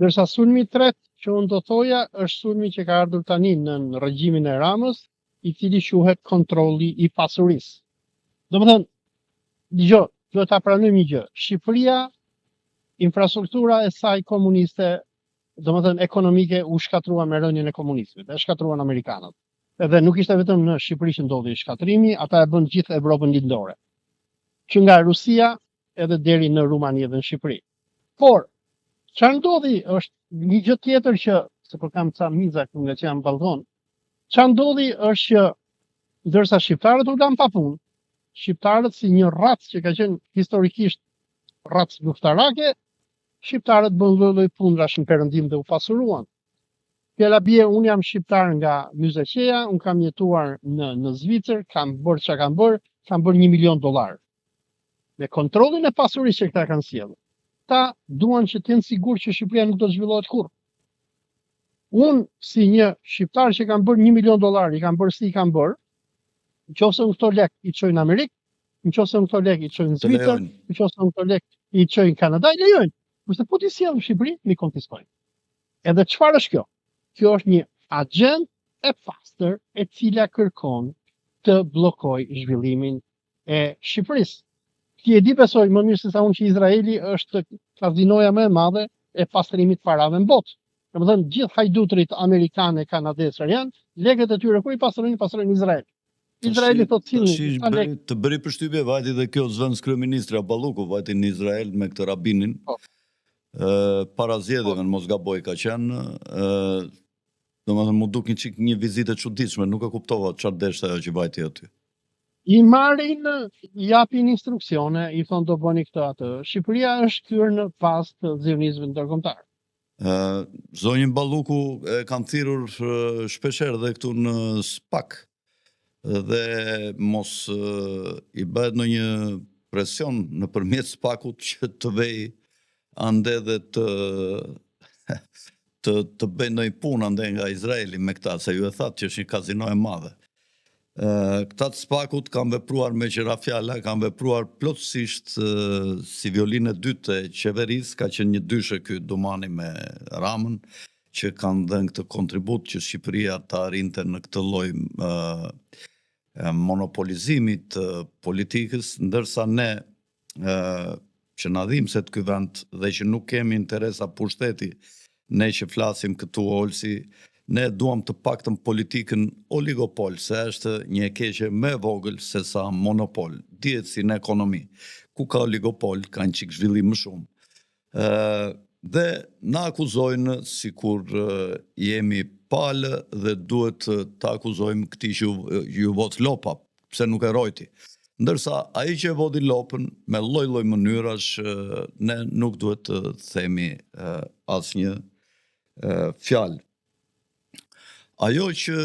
Ndërsa sulmi i tretë që unë do thoja është sulmi që ka ardhur tani në regjimin e Ramës, i cili quhet kontrolli i pasurisë. Domethënë, dëgjoj, duhet ta pranojmë një gjë. Shqipëria, infrastruktura e saj komuniste, domethënë ekonomike, u shkatrua me rënien e komunizmit, e shkatruan amerikanët. Edhe nuk ishte vetëm në Shqipëri që ndodhi shkatrimi, ata e bën gjithë Evropën lindore. Që nga Rusia edhe deri në Rumani dhe në Shqipëri. Por çfarë ndodhi është një gjë tjetër që, se po kam ca miza këtu nga që jam balkon. Çfarë ndodhi është që ndërsa shqiptarët u lanë pa punë, shqiptarët si një racë që ka qenë historikisht racë luftarake, shqiptarët bën lloj pundrash në perëndim dhe u pasuruan. Fjala bie, unë jam shqiptar nga Myzeqeja, unë kam jetuar në Zvicër, kam bërë çka kam bërë $1 milion. Me kontrollin e pasurisë që këta kanë sjellur. Ta duan që të jenë sigurt që Shqipëria nuk do të zhvillohet kurrë. Unë si një shqiptar që kam bërë $1 milion, i kam bërë si i kam bërë, nëse unë këto lek i çojnë në Amerikë, nëse unë këto lek i çojnë në Zvicër, nëse unë këto lek i çojnë në Kanada, i lejojnë. Kurse po ti sjell në Shqipëri, mi konfiskojnë. Edhe çfarë është kjo? Kjo është një agent e pastër e cila kërkon të bllokojë zhvillimin e Shqipërisë. Ti e di besoj më mirë se sa unë që Izraeli është kazinoja më e madhe e pastrimit parave në botë. Domethënë gjithë hajdutrit amerikanë, kanadezë janë, lekët e tyre ku i pastrojnë Izrael. Izraeli thotë cilin të bëri përshtypje vajti dhe kjo zëvendës kryeministri Balluku vajti në Izrael me këtë rabinin. para zgjedhjeve, mos gaboj ka qenë, domethënë mu duk një vizitë e çuditshme, nuk e kuptova çfarë deshte ajo që vajti aty. I marrin, i japin instruksione, i thonë do bëni këtë atë. Shqipëria është kthyer në pas të zionizmit ndërkombëtar. Zonjën Balluku e kanë thirrur shpeshherë dhe këtu në SPAK dhe mos i bëhet ndonjë presion nëpërmjet SPAK-ut që të vej ande dhe të bëj ndonjë punë ande nga Izraeli me këta, se ju e thatë që është një kazino e madhe. Këta të SPAK-ut kanë vepruar me qira fjala, kanë vepruar plotësisht si violinë e dytë e qeverisë, ka qenë një dyshe ky Dumani me Ramën, që kanë dhënë këtë kontribut që Shqipëria të arrinte në këtë lloj monopolizimit të politikës, ndërsa ne që na dhimbë se të ky vend dhe që nuk kemi interesa pushteti, ne që flasim këtu Olsi, ne duam të paktën politikën oligopol, se është një e keqe më e vogël se sa monopol. Dihet si në ekonomi, ku ka oligopol, ka një çik zhvillim më shumë. Dhe na akuzojnë sikur jemi palë dhe duhet të akuzojmë këtij që ju vot lopa, pse nuk e rojti. Ndërsa ai që e vodi lopën me lloj-lloj mënyrash, ne nuk duhet të themi asnjë fjalë. Ajo që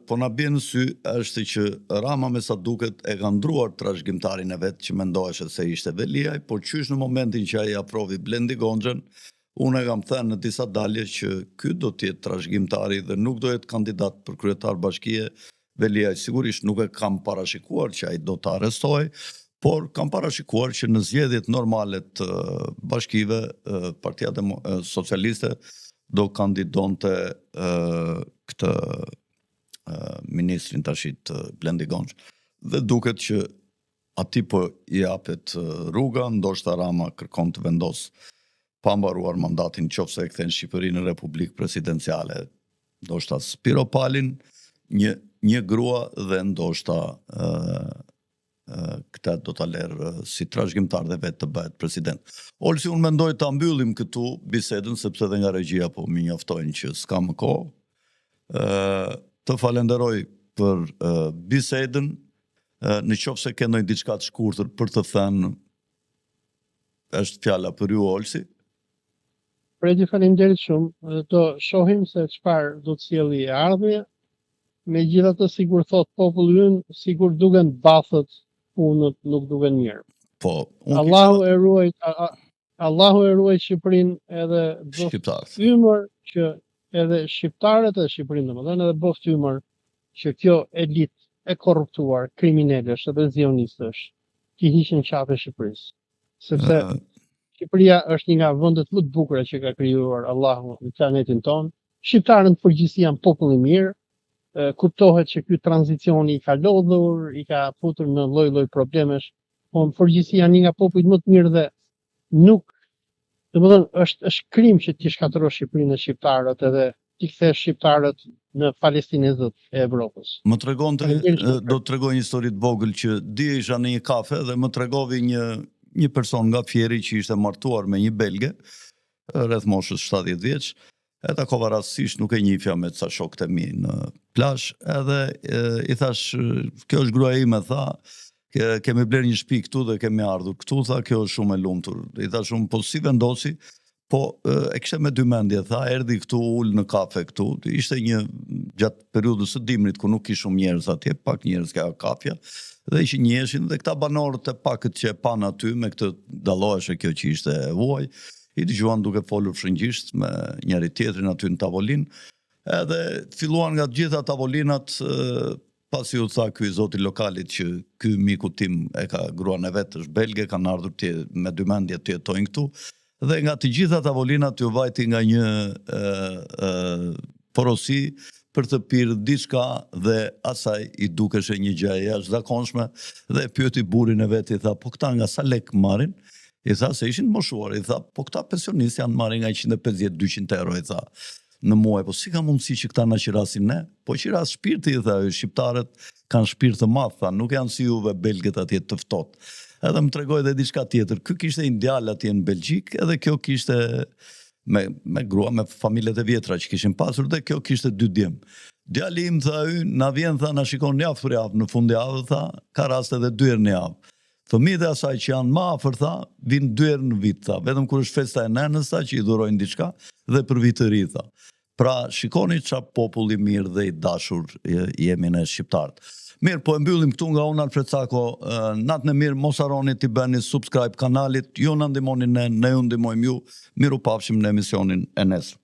po na bie në sy është që Rama me sa duket e ka ndruar trashëgimtarin e vet që mendoheshe se ishte Veliaj, por qysh në momentin që ai aprovi Blendi Gonxhën, unë e kam thënë në disa dalje që ky do të jetë trashëgimtari dhe nuk do jetë kandidat për kryetar bashkie. Veliaj sigurisht nuk e kam parashikuar që ai do të arrestohej, por kam parashikuar që në zgjedhjet normale të bashkive, Partia Socialiste do kandidonte këtë ministrin tashit Blendi Gonxhë. Dhe duket që ati po i japet rruga, ndoshta Rama kërkon të vendos pa mbaruar mandatin nëse e kthen Shqipërinë në Republikë Presidenciale, ndoshta Spiro Palin, një grua dhe ndoshta këta do ta lërë si trashëgimtar dhe vetë të bëhet president. Olsi, unë mendoj ta mbyllim këtu bisedën, sepse dhe nga regjia po më njoftojnë që s'ka më kohë. Të falenderoj për bisedën, në qoftë se ke ndonjë diçka të shkurtër për të thënë, është fjala për ju, Olsi. Predi, faleminderit shumë. Do shohim se çfarë do të sjellë e ardhmja. Megjithatë, sigur thot populli ynë, sigur duken bathët, punët nuk duken mirë. Po, Allahu e ruaj Shqipërinë edhe bëft ymër që edhe shqiptarët e Shqipërinë, domethënë edhe bëft ymër që kjo elitë e korruptuar, kriminalësh edhe zionistësh, që hiqin qafë e Shqipërisë. Sepse Shqipëria është një nga vendet më të bukura që ka krijuar Allahu në planetin tonë. Shqiptarët në përgjithësi janë popull i mirë. Kuptohet që ky tranzicioni i ka lodhur, i ka futur në lloj-lloj problemesh, po në përgjithësi janë një nga popujt më të mirë dhe nuk, domethënë është krim që ti shkatërrosh Shqipërinë dhe shqiptarët edhe ti kthesh shqiptarët në palestinezët e Evropës. Më tregonte, do të tregoj një histori të vogël që dje isha në një kafe dhe më tregovi një person nga Fjeri që ishte martuar me një belge, rreth moshës 70 vjeç. E takova rastësisht, nuk e njihja me ca shokët e mi në plazh, edhe i thash, kjo është gruaja ime, tha, kemi bler një shtëpi këtu dhe kemi ardhur këtu, tha, kjo është shumë e lumtur. I thash, po si vendosi? Po e kishte me dy mendje, tha, erdhi këtu, ul në kafe këtu. Ishte një gjatë periudhës së dimrit ku nuk kishte shumë njerëz atje, pak njerëz ka kafja, dhe ishin njëshin dhe këta banorët e pakët që e pan aty me këtë dalloheshe kjo që ishte vuaj. I dëgjuan duke folur frëngjisht me njëri tjetrin aty në tavolinë, edhe filluan nga të gjitha tavolinat, pasi u tha ky zoti lokalit që ky miku tim e ka gruan e vet, është belge, kanë ardhur me dy mendje të jetojnë këtu, dhe nga të gjitha tavolinat ju vajti nga një porosi për të pirë diçka dhe asaj i dukeshe një gjë e jashtëzakonshme dhe pyeti burrin e vet, i tha, po këta nga sa lek marrin? I tha se ishin moshuar, i tha, po këta pensionistë janë marrin nga 150-200 euro, i tha, në muaj, po si ka mundësi që këta na qirasin ne? Po qiras shpirti, i tha, shqiptarët kanë shpirt të madh, tha, nuk janë si juve belgët atje të ftohtë. edhe më tregoi edhe diçka tjetër. Ky kishte një djalë atje në Belgjik, edhe kjo kishte me grua, me familjet e vjetra që kishin pasur, dhe kjo kishte 2 djem. Djali im tha na vjen, tha, na shikon javë për javë, në fundjavë, tha, ka raste edhe 2 herë në javë. Fëmijët e asaj që janë më afër, tha, vinë 2 herë në vit, tha, vetëm kur është festa e nënës, tha, që i dhurojnë diçka, dhe për vit të ri, tha. Pra, shikoni çfarë popull i mirë dhe i dashur jemi ne shqiptarët. Mirë, po e mbyllim këtu nga unë Alfred Sako. Natën e mirë, mos harroni t'i bëni subscribe kanalit, ju na ndihmoni ne ju ndihmojmë ju. Miru pafshim në emisionin e nesër.